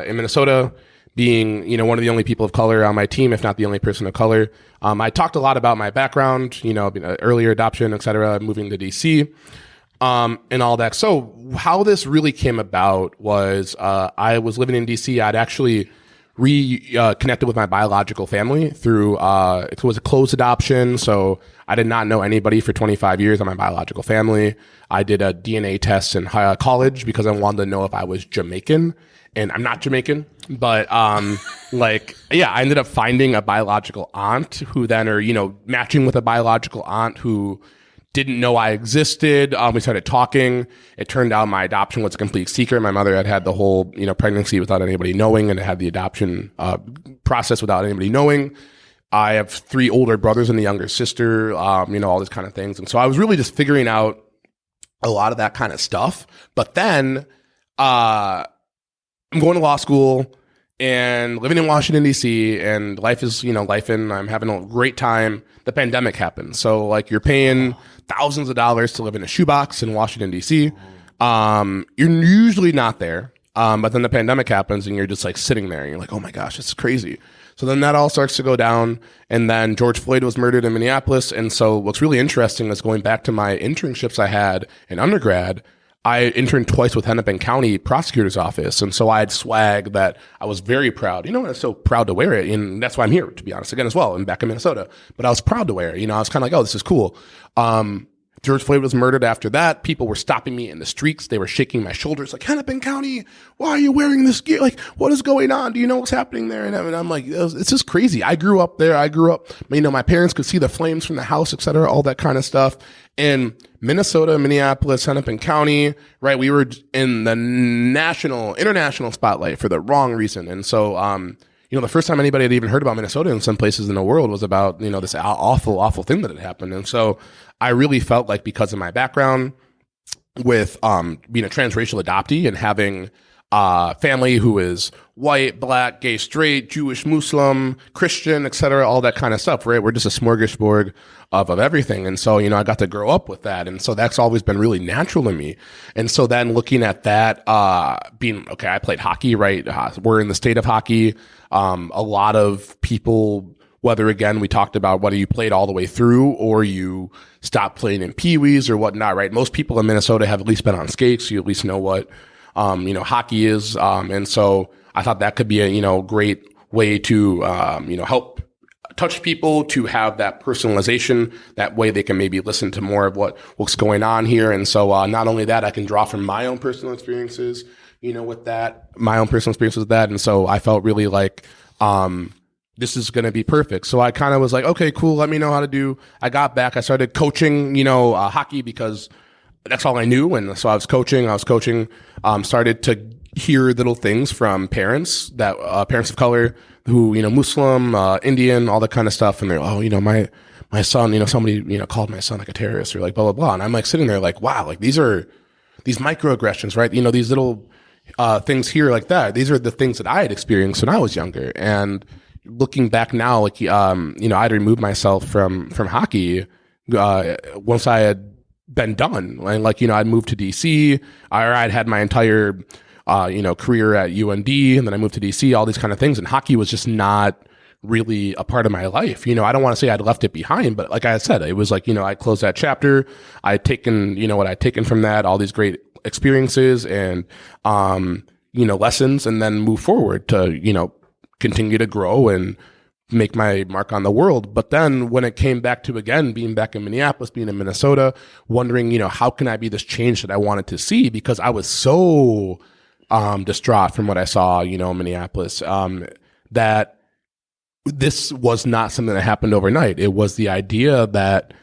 in Minnesota, being, one of the only people of color on my team, if not the only person of color. I talked a lot about my background, earlier adoption, et cetera, moving to DC. And all that. So how this really came about was I was living in DC. I'd actually reconnected with my biological family through it was a closed adoption. So I did not know anybody for 25 years on my biological family. I did a DNA test in college because I wanted to know if I was Jamaican. And I'm not Jamaican, but I ended up finding a biological aunt who then, matching with a biological aunt who didn't know I existed. We started talking. It turned out my adoption was a complete secret. My mother had the whole, pregnancy without anybody knowing, and had the adoption process without anybody knowing. I have 3 older brothers and a younger sister, all these kind of things. And so I was really just figuring out a lot of that kind of stuff. But then I'm going to law school and living in Washington, D.C., and life is, life, and I'm having a great time. The pandemic happened. So, you're paying thousands of dollars to live in a shoebox in Washington, D.C. You're usually not there. But then the pandemic happens and you're just like sitting there and you're like, oh my gosh, this is crazy. So then that all starts to go down. And then George Floyd was murdered in Minneapolis. And so what's really interesting is going back to my internships I had in undergrad, I interned twice with Hennepin County Prosecutor's Office. And so I had swag that I was very proud. You know, I was so proud to wear it. And that's why I'm here, to be honest, again, as well. I'm back in Minnesota. But I was proud to wear it. You know, I was kind of like, oh, this is cool. George Floyd was murdered after that. People were stopping me in the streets. They were shaking my shoulders like, Hennepin County, why are you wearing this gear? Like, what is going on? Do you know what's happening there? And I'm like, it's just crazy. I grew up there. You know, my parents could see the flames from the house, et cetera, all that kind of stuff. In Minnesota, Minneapolis, Hennepin County, right? We were in the international spotlight for the wrong reason. And so, you know, the first time anybody had even heard about Minnesota in some places in the world was about, you know, this awful thing that had happened. And so I really felt like because of my background with being a transracial adoptee and having family who is white, black, gay, straight, Jewish, Muslim, Christian, et cetera, all that kind of stuff, right? We're just a smorgasbord of everything. And so, you know, I got to grow up with that. And so that's always been really natural to me. And so then looking at that, being, okay, I played hockey, right? We're in the state of hockey. A lot of people, whether again, we talked about whether you played all the way through or you stopped playing in peewees or whatnot, right? Most people in Minnesota have at least been on skates. So you at least know what, you know, hockey is. And so I thought that could be a, you know, great way to, you know, help touch people, to have that personalization. That way they can maybe listen to more of what's going on here. And so, not only that, I can draw from my own personal experiences, you know, with that, my own personal experiences with that. And so I felt really like, this is going to be perfect. So I kind of was like, okay, cool. Let me know how to do. I got back. I started coaching, you know, hockey because that's all I knew. And so I was coaching, started to hear little things from parents that, parents of color who, you know, Muslim, Indian, all that kind of stuff. And they're, oh, you know, my son, you know, somebody, you know, called my son like a terrorist or like blah, blah, blah. And I'm like sitting there like, wow, like these are these microaggressions, right? You know, these little, things here like that. These are the things that I had experienced when I was younger. And looking back now, like, you know, I'd removed myself from hockey, once I had been done. And like, you know, I'd moved to DC, or I'd had my entire, you know, career at UND, and then I moved to DC, all these kind of things. And hockey was just not really a part of my life. You know, I don't want to say I'd left it behind, but like I said, it was like, you know, I closed that chapter. I'd taken, you know, what I'd taken from that, all these great experiences and, you know, lessons, and then move forward to, you know, continue to grow and make my mark on the world. But then when it came back to, again, being back in Minneapolis, being in Minnesota, wondering, you know, how can I be this change that I wanted to see? Because I was so distraught from what I saw, you know, in Minneapolis, that this was not something that happened overnight. It was the idea that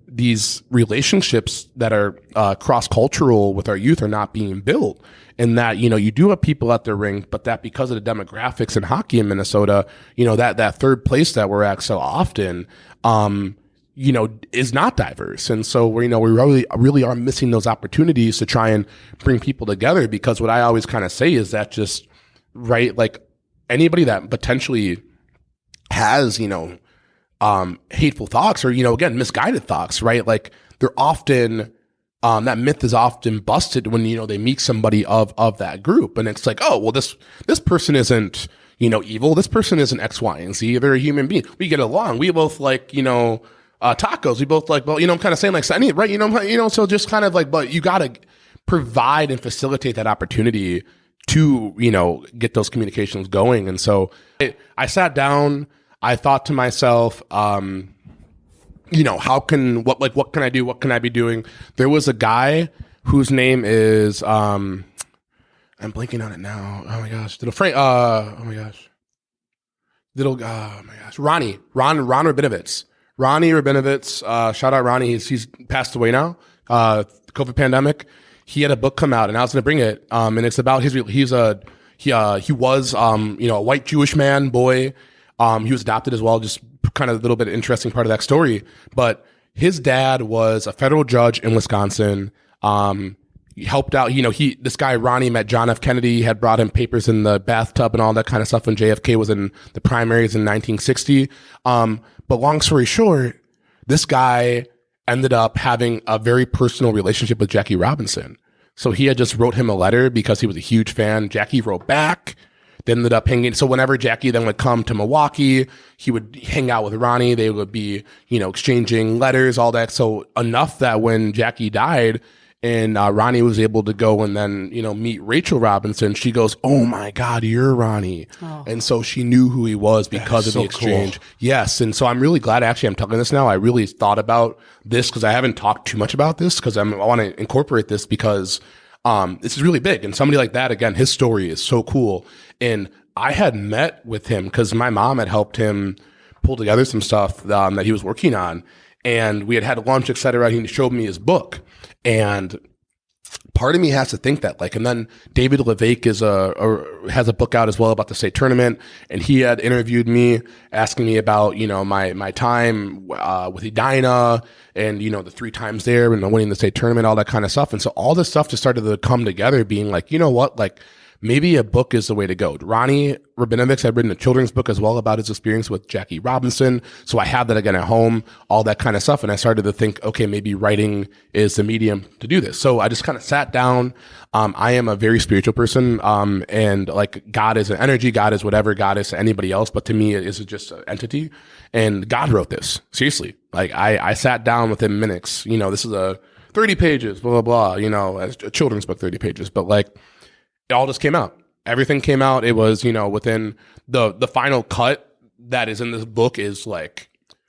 these relationships that are cross-cultural with our youth are not being built. And that, you know, you do have people at the rink, but that because of the demographics in hockey in Minnesota, you know, that third place that we're at so often, you know, is not diverse. And so we really are missing those opportunities to try and bring people together, because what I always kind of say is that just, right, like anybody that potentially has, you know, hateful thoughts or, you know, again, misguided thoughts, right? Like they're often, that myth is often busted when, you know, they meet somebody of that group. And it's like, oh, well, this person isn't, you know, evil. This person isn't X, Y, and Z. They're a human being. We get along. We both like, you know, tacos. We both like, well, you know, I'm kind of saying like, right. You know, so just kind of like, but you got to provide and facilitate that opportunity to, you know, get those communications going. And so I sat down, I thought to myself, you know, what can I do? What can I be doing? There was a guy whose name is, I'm blanking on it now. Oh my gosh. Ron Rabinowitz. Ronnie Rabinowitz, shout out Ronnie. He's passed away now. COVID pandemic. He had a book come out and I was going to bring it. And it's about he was, you know, a white Jewish man, boy. He was adopted as well, just kind of a little bit interesting part of that story. But his dad was a federal judge in Wisconsin. He helped out, you know, this guy, Ronnie, met John F. Kennedy, had brought him papers in the bathtub and all that kind of stuff when JFK was in the primaries in 1960. But long story short, this guy ended up having a very personal relationship with Jackie Robinson. So he had just wrote him a letter because he was a huge fan. Jackie wrote back. They ended up hanging. So whenever Jackie then would come to Milwaukee, he would hang out with Ronnie. They would be, exchanging letters, all that. So enough that when Jackie died and Ronnie was able to go and then, meet Rachel Robinson, she goes, "Oh my God, you're Ronnie." Oh. And so she knew who he was because of the exchange. Cool. Yes. And so I'm really glad I'm telling this now. I really thought about this because I haven't talked too much about this because I want to incorporate this because this is really big. And somebody like that, again, his story is so cool. And I had met with him because my mom had helped him pull together some stuff that he was working on. And we had lunch, et cetera. He showed me his book. And part of me has to think that, and then David LeVake has a book out as well about the state tournament. And he had interviewed me, asking me about, my time with Edina and, the 3 times there and winning the state tournament, all that kind of stuff. And so all this stuff just started to come together, being like, you know what, maybe a book is the way to go. Ronnie Rabinovich had written a children's book as well about his experience with Jackie Robinson. So I have that again at home, all that kind of stuff. And I started to think, okay, maybe writing is the medium to do this. So I just kind of sat down. I am a very spiritual person. And God is an energy, God is whatever, God is to anybody else. But to me, it is just an entity. And God wrote this, seriously. I sat down within minutes. This is a 30 pages, blah, blah, blah, as a children's book, 30 pages. But it all just came out. Everything came out. It was, within the final cut that is in this book is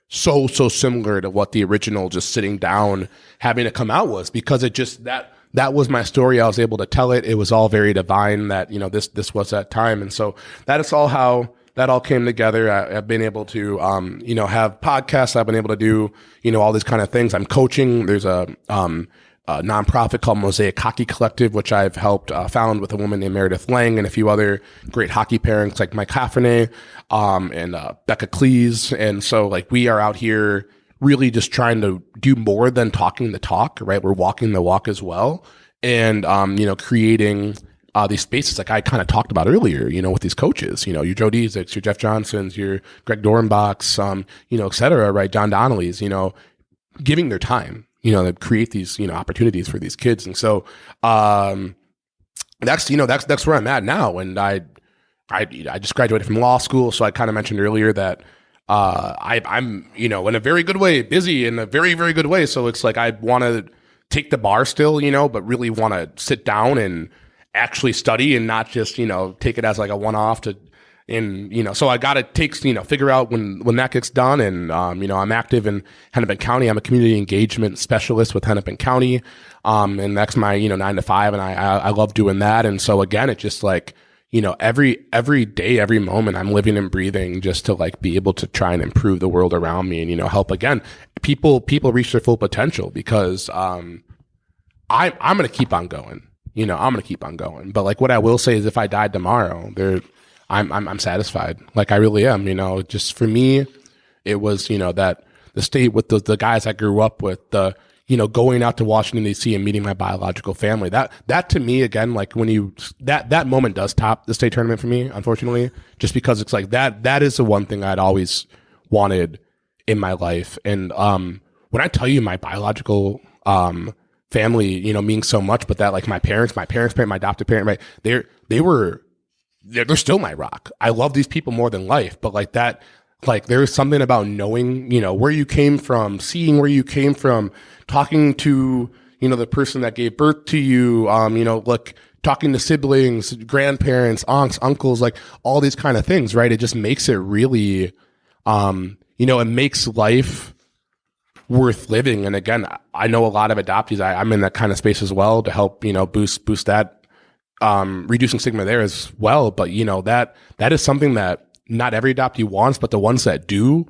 so similar to what the original just sitting down having to come out was, because it just, that was my story. I was able to tell it. It was all very divine that, this was that time. And so that is all how that all came together. I've been able to, have podcasts. I've been able to do, all these kind of things. I'm coaching. There's a nonprofit called Mosaic Hockey Collective, which I've helped found with a woman named Meredith Lang and a few other great hockey parents like Mike Hafferney and Becca Cleese. And so we are out here really just trying to do more than talking the talk, right? We're walking the walk as well. And, creating these spaces like I kind of talked about earlier, with these coaches, your Joe Dezicks, your Jeff Johnsons, your Greg Dorenbachs, et cetera, right? John Donnelly's, giving their time, to create these, opportunities for these kids. And so, that's where I'm at now. And I just graduated from law school. So I kind of mentioned earlier that, I'm, in a very good way, busy in a very, very good way. So it's I want to take the bar still, but really want to sit down and actually study and not just, take it as a one-off so I got to figure out when that gets done. And, I'm active in Hennepin County. I'm a community engagement specialist with Hennepin County. And that's my, 9 to 5. And I love doing that. And so again, it's just every day, every moment I'm living and breathing just to be able to try and improve the world around me and, help again, people reach their full potential because, I'm going to keep on going, I'm going to keep on going. But what I will say is if I died tomorrow, I'm satisfied. I really am, just for me, it was, that the state with the guys I grew up with, going out to Washington DC and meeting my biological family, that to me, again, when that moment does top the state tournament for me, unfortunately, just because it's that is the one thing I'd always wanted in my life. And, when I tell you my biological, family, means so much, but that my parents' parent, my adopted parent, right? They're still my rock. I love these people more than life, but that, there's something about knowing, where you came from, seeing where you came from, talking to, the person that gave birth to you, talking to siblings, grandparents, aunts, uncles, all these kind of things, right? It just makes it really, it makes life worth living. And again, I know a lot of adoptees. I'm in that kind of space as well to help, boost that. Reducing stigma there as well. But, that is something that not every adoptee wants, but the ones that do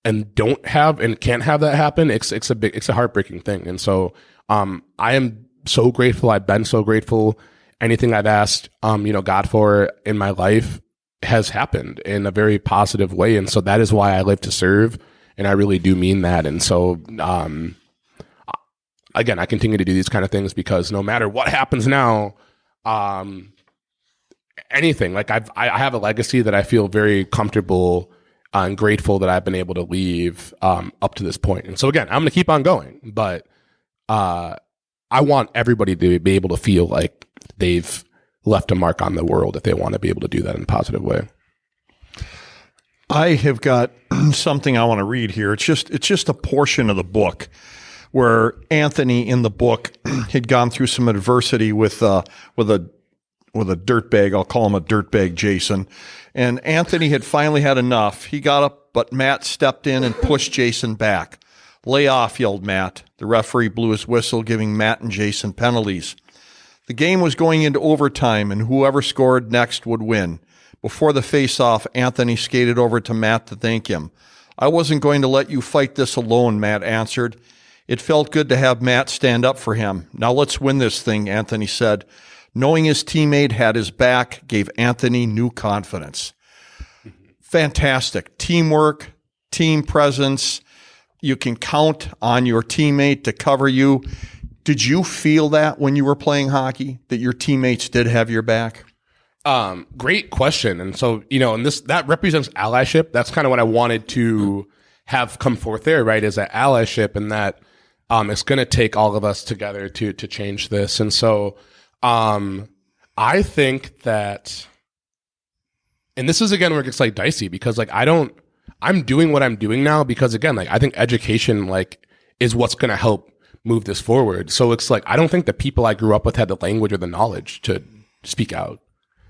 and don't have and can't have that happen, it's a heartbreaking thing. And so, I am so grateful. I've been so grateful. Anything I've asked, God for in my life has happened in a very positive way. And so that is why I live to serve. And I really do mean that. And so, again, I continue to do these kind of things because no matter what happens now, anything I have a legacy that I feel very comfortable I'm grateful that I've been able to leave up to this point. And so again, I'm going to keep on going, but I want everybody to be able to feel like they've left a mark on the world if they want to be able to do that in a positive way. I have got something I want to read here. It's just a portion of the book where Anthony in the book had gone through some adversity with a dirtbag. I'll call him a dirtbag, Jason. And Anthony had finally had enough. He got up, but Matt stepped in and pushed Jason back. "Lay off," yelled Matt. The referee blew his whistle, giving Matt and Jason penalties. The game was going into overtime, and whoever scored next would win. Before the face-off, Anthony skated over to Matt to thank him. "I wasn't going to let you fight this alone," Matt answered. It felt good to have Matt stand up for him. "Now let's win this thing," Anthony said. Knowing his teammate had his back gave Anthony new confidence. Fantastic. Teamwork, team presence. You can count on your teammate to cover you. Did you feel that when you were playing hockey, that your teammates did have your back? Great question. And so, and that represents allyship. That's kind of what I wanted to have come forth there, right? Is that allyship, and that it's going to take all of us together to change this. And so, I think that, and this is again where it gets like dicey, because like I'm doing what I'm doing now because again, like I think education like is what's going to help move this forward. So it's like I don't think the people I grew up with had the language or the knowledge to speak out.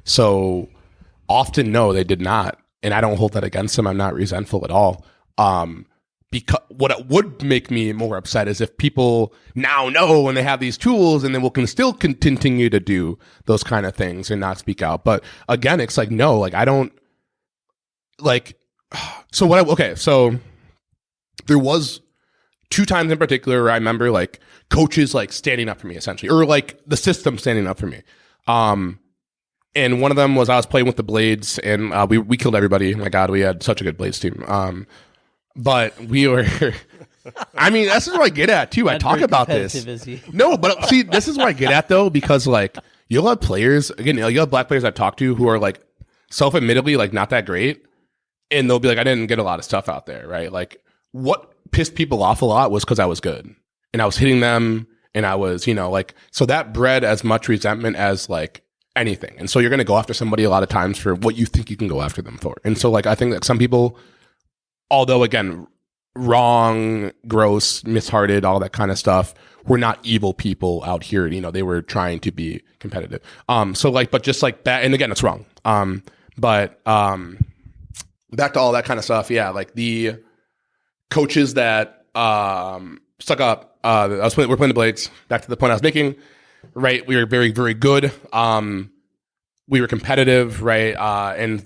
So often, no, they did not. And I don't hold that against them. I'm not resentful at all. Because what it would make me more upset is if people now know when they have these tools and then can still continue to do those kind of things and not speak out. But again, it's like, no, like I don't like, so there was 2 times in particular where I remember like coaches like standing up for me essentially, or like the system standing up for me. And one of them was I was playing with the Blades, and we killed everybody. My God, we had such a good Blades team. But we were, I mean, this is what I get at too. I talk about this. No, but see, this is what I get at though, because like you'll have players, again, you'll have black players I talk to who are like self-admittedly like not that great. And they'll be like, I didn't get a lot of stuff out there, right? Like what pissed people off a lot was because I was good and I was hitting them and I was, like, so that bred as much resentment as like anything. And so you're going to go after somebody a lot of times for what you think you can go after them for. And so like, I think that some people, although again, wrong, gross, mishearted, all that kind of stuff, were not evil people out here. They were trying to be competitive. So like, but just like that, and again, it's wrong. But back to all that kind of stuff. Yeah. Like the coaches that, stuck up, we're playing the Blades, back to the point I was making, right? We were very, very good. We were competitive, right? And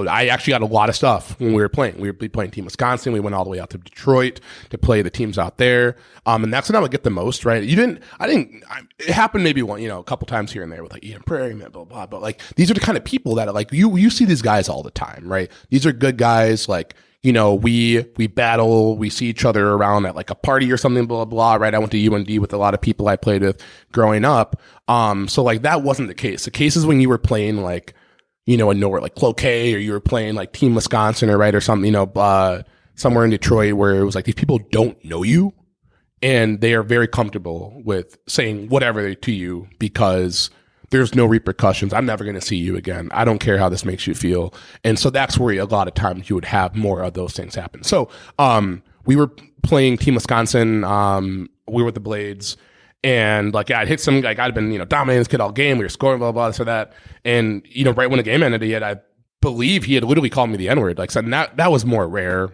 I actually got a lot of stuff when we were playing. We were playing Team Wisconsin. We went all the way out to Detroit to play the teams out there. And that's when I would get the most, right? It happened maybe a couple times here and there with like Eden Prairie, blah, blah, blah. But like, these are the kind of people that are like, you see these guys all the time, right? These are good guys. Like, we battle, we see each other around at like a party or something, blah, blah, right? I went to UND with a lot of people I played with growing up. So like that wasn't the case. The case is when you were playing like, in nowhere like Cloquet, or you were playing like Team Wisconsin or something, somewhere in Detroit where it was like these people don't know you and they are very comfortable with saying whatever to you because there's no repercussions. I'm never going to see you again. I don't care how this makes you feel. And so that's where a lot of times you would have more of those things happen. So we were playing Team Wisconsin. We were with the Blades. And like, I'd hit some, like I'd been, dominating this kid all game. We were scoring, blah, blah, this or that. And, right when the game ended, I believe he had literally called me the N-word. Like, so that was more rare.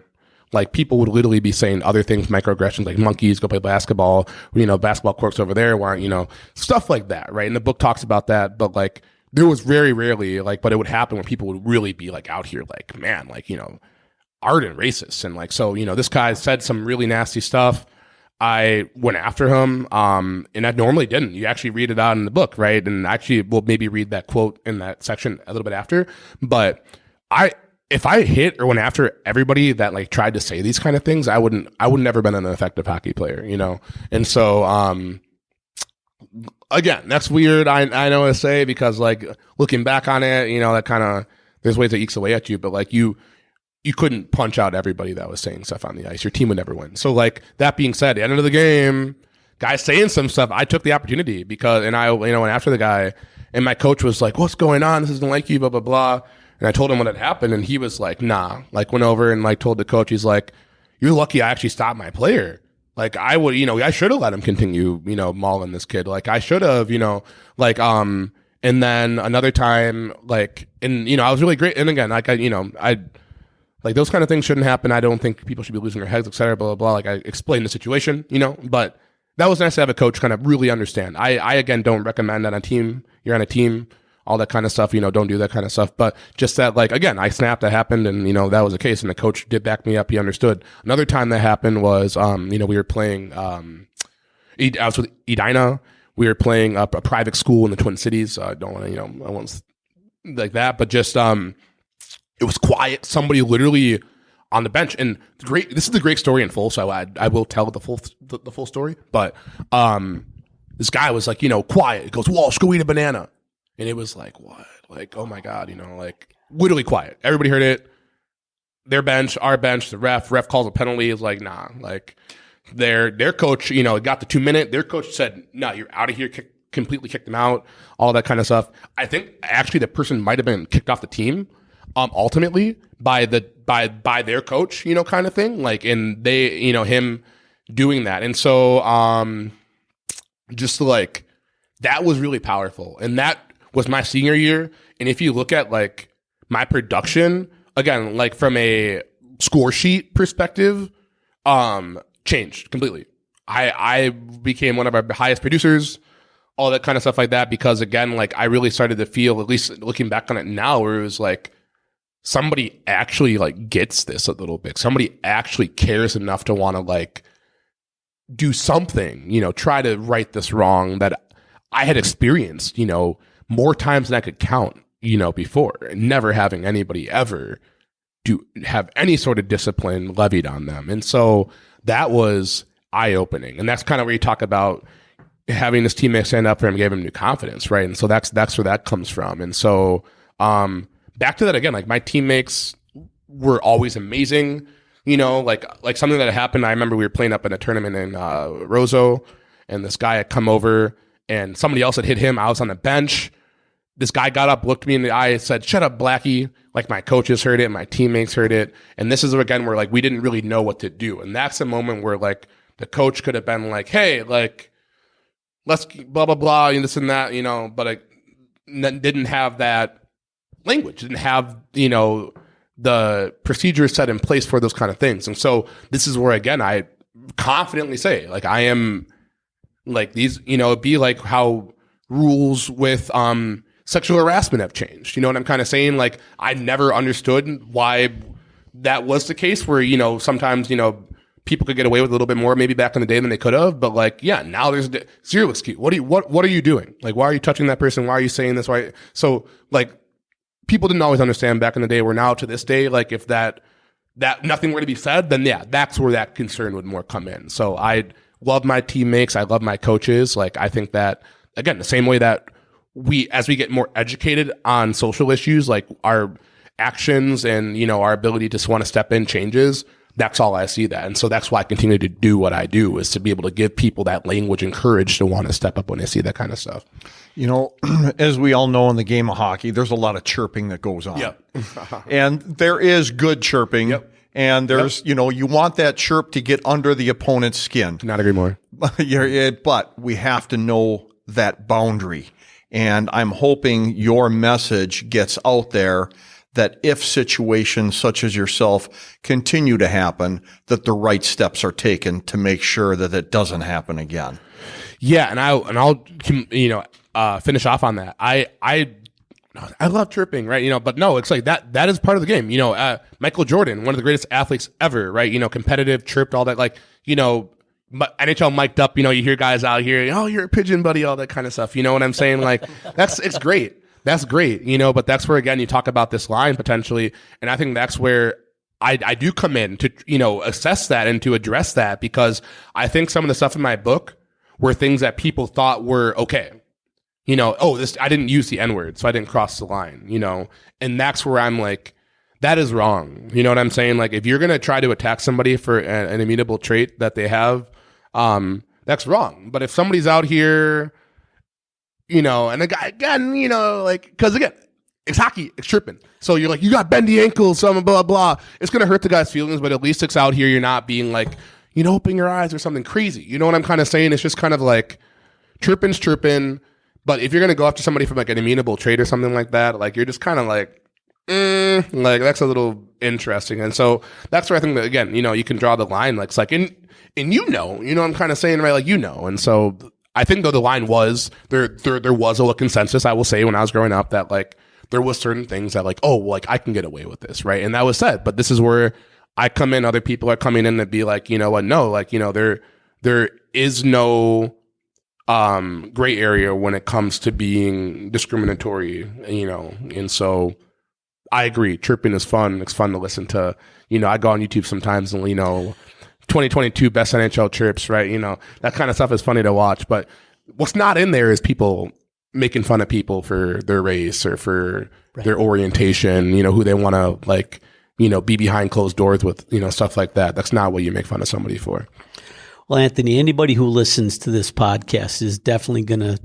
Like people would literally be saying other things, microaggressions, like monkeys, go play basketball, basketball courts over there, why aren't, stuff like that, right? And the book talks about that, but like there was very rarely like, but it would happen when people would really be like out here, like, man, like, ardent racist. And like, so, this guy said some really nasty stuff. I went after him, and I normally didn't. You actually read it out in the book, right? And actually we'll maybe read that quote in that section a little bit after, but if I hit or went after everybody that like tried to say these kind of things, I would never been an effective hockey player, And so, again, that's weird. I know to say because like looking back on it, that kind of, there's ways that ekes away at you, but like you couldn't punch out everybody that was saying stuff on the ice. Your team would never win. So like that being said, at the end of the game, guys saying some stuff, I took the opportunity and I went after the guy, and my coach was like, "What's going on? This isn't like you, blah, blah, blah." And I told him what had happened, and he was like, "Nah," like went over and like told the coach, he's like, "You're lucky I actually stopped my player. Like I would, I should have let him continue, mauling this kid. Like I should have, and then another time, like, and, I was really great. And again, like, I like those kind of things shouldn't happen. I don't think people should be losing their heads, et cetera, blah, blah, blah. Like I explained the situation, but that was nice to have a coach kind of really understand. I again, don't recommend that on a team. You're on a team, all that kind of stuff, don't do that kind of stuff. But just that, like, again, I snapped, that happened, and, that was the case. And the coach did back me up. He understood. Another time that happened was, we were playing, I was with Edina. We were playing a private school in the Twin Cities. I don't want to, I won't like that, but just, it was quiet. Somebody literally on the bench, and this is the great story in full. So I will tell the full story, but, this guy was like, quiet. He goes, "Walsh, go eat a banana." And it was like, what? Like, oh my God, like literally quiet. Everybody heard it. Their bench, our bench, the ref calls a penalty. Is like, nah. Like their coach, got the 2 minute. Their coach said, "No, you're out of here." Completely kicked them out. All that kind of stuff. I think actually the person might have been kicked off the team, ultimately by their coach, kind of thing. Like, and they, him doing that. And so, just like that was really powerful. And that was my senior year. And if you look at like my production, again, like from a score sheet perspective, changed completely. I became one of our highest producers, all that kind of stuff like that, because again, like I really started to feel, at least looking back on it now, where it was like somebody actually like gets this a little bit. Somebody actually cares enough to want to like do something, try to right this wrong that I had experienced, more times than I could count, before, and never having anybody ever have any sort of discipline levied on them. And so that was eye-opening. And that's kind of where you talk about having this teammate stand up for him, gave him new confidence, right? And so that's where that comes from. And so back to that again, like my teammates were always amazing, like something that happened. I remember we were playing up in a tournament in Roseau, and this guy had come over and somebody else had hit him. I was on the bench. This guy got up, looked me in the eye, and said, "Shut up, Blackie." Like my coaches heard it, my teammates heard it. And this is again where like we didn't really know what to do. And that's a moment where like the coach could have been like, "Hey, like let's blah blah blah and this and that," but I didn't have that language, didn't have, the procedures set in place for those kind of things. And so this is where again I confidently say, like, I am like these, it'd be like how rules with sexual harassment have changed. You know what I'm kind of saying? Like, I never understood why that was the case where, sometimes, people could get away with a little bit more maybe back in the day than they could have. But like, yeah, now there's zero excuse. What are you doing? Like, why are you touching that person? Why are you saying this? Why? So like, people didn't always understand back in the day, where now to this day, like if that nothing were to be said, then yeah, that's where that concern would more come in. So I love my teammates. I love my coaches. Like, I think that, again, the same way that as we get more educated on social issues, like our actions and, our ability to want to step in changes, that's all I see that. And so that's why I continue to do what I do, is to be able to give people that language and courage to want to step up when they see that kind of stuff. As we all know in the game of hockey, there's a lot of chirping that goes on. Yep. And there is good chirping. Yep. And there's, you want that chirp to get under the opponent's skin. Not agree more. But we have to know that boundary. And I'm hoping your message gets out there that if situations such as yourself continue to happen, that the right steps are taken to make sure that it doesn't happen again. Yeah, and I'll finish off on that. I love chirping, right? But no, it's like that is part of the game. Michael Jordan, one of the greatest athletes ever, right? Competitive, chirped, all that, like, NHL mic'd up, you hear guys out here, "Oh, you're a pigeon, buddy," all that kind of stuff. You know what I'm saying? Like, it's great. That's great, but that's where, again, you talk about this line potentially. And I think that's where I do come in to, assess that and to address that, because I think some of the stuff in my book were things that people thought were okay. I didn't use the N-word, so I didn't cross the line, and that's where I'm like, that is wrong. You know what I'm saying? Like, if you're going to try to attack somebody for an immutable trait that they have, that's wrong. But if somebody's out here, you know, and again, you know, like, because again, it's hockey, it's tripping. So you're like, you got bendy ankles, some blah, blah. It's going to hurt the guy's feelings, but at least it's out here. You're not being like, you know, open your eyes or something crazy. You know what I'm kind of saying? It's just kind of like tripping's tripping. But if you're going to go after somebody from like an immutable trait or something like that, like you're just kind of like that's a little interesting. And so that's where I think that, again, you know, you can draw the line. Like, it's like, and you know what I'm kind of saying, right? Like, you know, and so I think though the line was there was a consensus, I will say, when I was growing up, that like there was certain things that like, oh, like I can get away with this, right? And that was said. But this is where I come in, other people are coming in to be like, you know what, no, like, you know, there is no gray area when it comes to being discriminatory, you know. And so I agree, chirping is fun. It's fun to listen to. You know, I go on YouTube sometimes and, you know, 2022 best NHL chirps, right? You know, that kind of stuff is funny to watch. But what's not in there is people making fun of people for their race or for their orientation, you know, who they want to, like, you know, be behind closed doors with, you know, stuff like that. That's not what you make fun of somebody for. Well, Anthony, anybody who listens to this podcast is definitely going to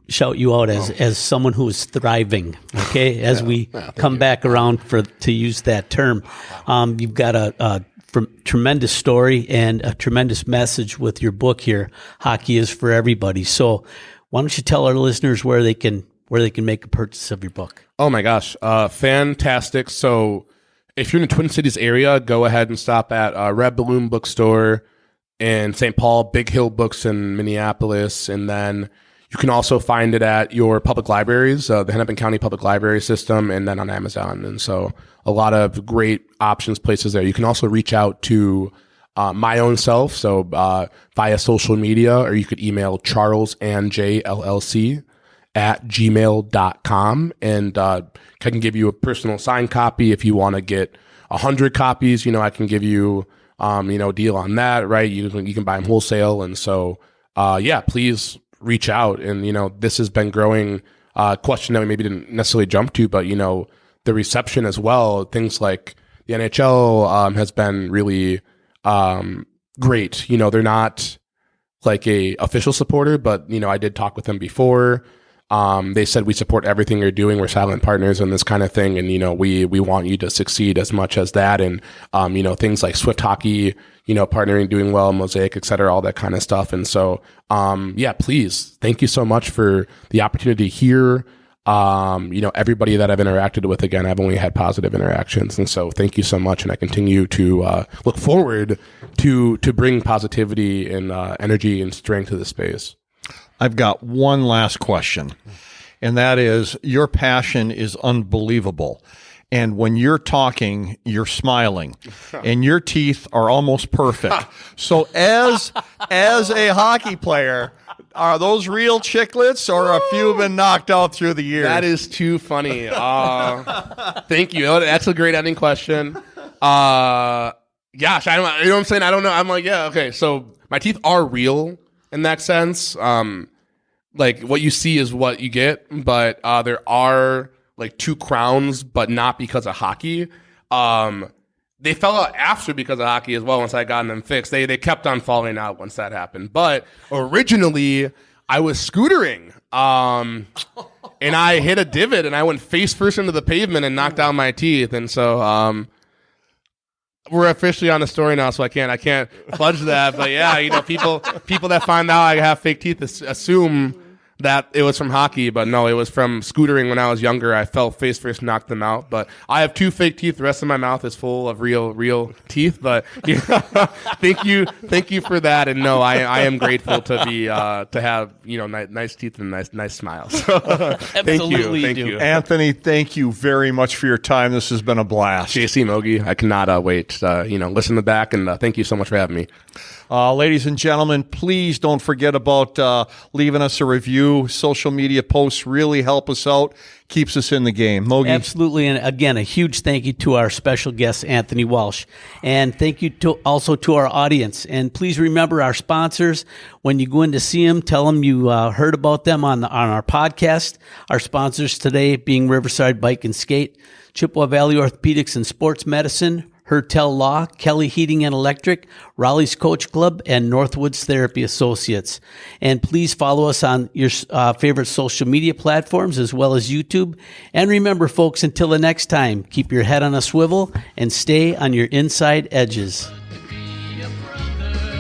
shout you out as someone who is thriving. Okay, as we come back around to use that term, you've got a tremendous story and a tremendous message with your book here. Hockey is for everybody. So, why don't you tell our listeners where they can make a purchase of your book? Oh my gosh, fantastic! So, if you're in the Twin Cities area, go ahead and stop at Red Balloon Bookstore in St. Paul, Big Hill Books in Minneapolis, and then you can also find it at your public libraries, the Hennepin County Public Library System, and then on Amazon. And so a lot of great options, places there. You can also reach out to my own self, so via social media, or you could email charlesandjllc@gmail.com, and I can give you a personal signed copy. If you want to get 100 copies, you know, I can give you you know, deal on that, right? You can buy them wholesale. And so, please reach out. And, you know, this has been growing, question that we maybe didn't necessarily jump to, but, you know, the reception as well, things like the NHL, has been really, great. You know, they're not like a official supporter, but, you know, I did talk with them before. They said, we support everything you're doing. We're silent partners and this kind of thing. And, you know, we want you to succeed as much as that. And, you know, things like Swift Hockey, you know, partnering, doing well, Mosaic, et cetera, all that kind of stuff. And so, please, thank you so much for the opportunity here. You know, everybody that I've interacted with, again, I've only had positive interactions. And so thank you so much. And I continue to look forward to bring positivity and energy and strength to the space. I've got one last question, and that is, your passion is unbelievable. And when you're talking, you're smiling, and your teeth are almost perfect. So as a hockey player, are those real chiclets, or a few have been knocked out through the years? That is too funny. Thank you. That's a great ending question. Gosh, you know what I'm saying? I don't know. I'm like, yeah, okay. So my teeth are real in that sense. Like, what you see is what you get, but there are like 2 crowns, but not because of hockey. They fell out after because of hockey as well. Once I got them fixed, they kept on falling out once that happened. But originally, I was scootering, and I hit a divot, and I went face first into the pavement and knocked out my teeth. And so, we're officially on the story now, so I can't fudge that. But yeah, you know, people that find out I have fake teeth assume that it was from hockey, but no, it was from scootering when I was younger. I fell face first, knocked them out. But I have 2 fake teeth. The rest of my mouth is full of real teeth. But yeah, thank you for that. And no, I am grateful to be to have, you know, nice teeth and nice smiles. Thank you, Anthony. Thank you very much for your time. This has been a blast. JC Mogi, I cannot wait. You know, listen to back, and thank you so much for having me. Ladies and gentlemen, please don't forget about leaving us a review do. Social media posts really help us out, keeps us in the game. Mogi. Absolutely. And again, a huge thank you to our special guest, Anthony Walsh. And thank you also to our audience. And please remember our sponsors. When you go in to see them, tell them you heard about them on our podcast. Our sponsors today being Riverside Bike and Skate, Chippewa Valley Orthopedics and Sports Medicine, Hertel Law, Kelly Heating and Electric, Raleigh's Coach Club, and Northwoods Therapy Associates. And please follow us on your favorite social media platforms as well as YouTube. And remember, folks, until the next time, keep your head on a swivel and stay on your inside edges. Be a brother.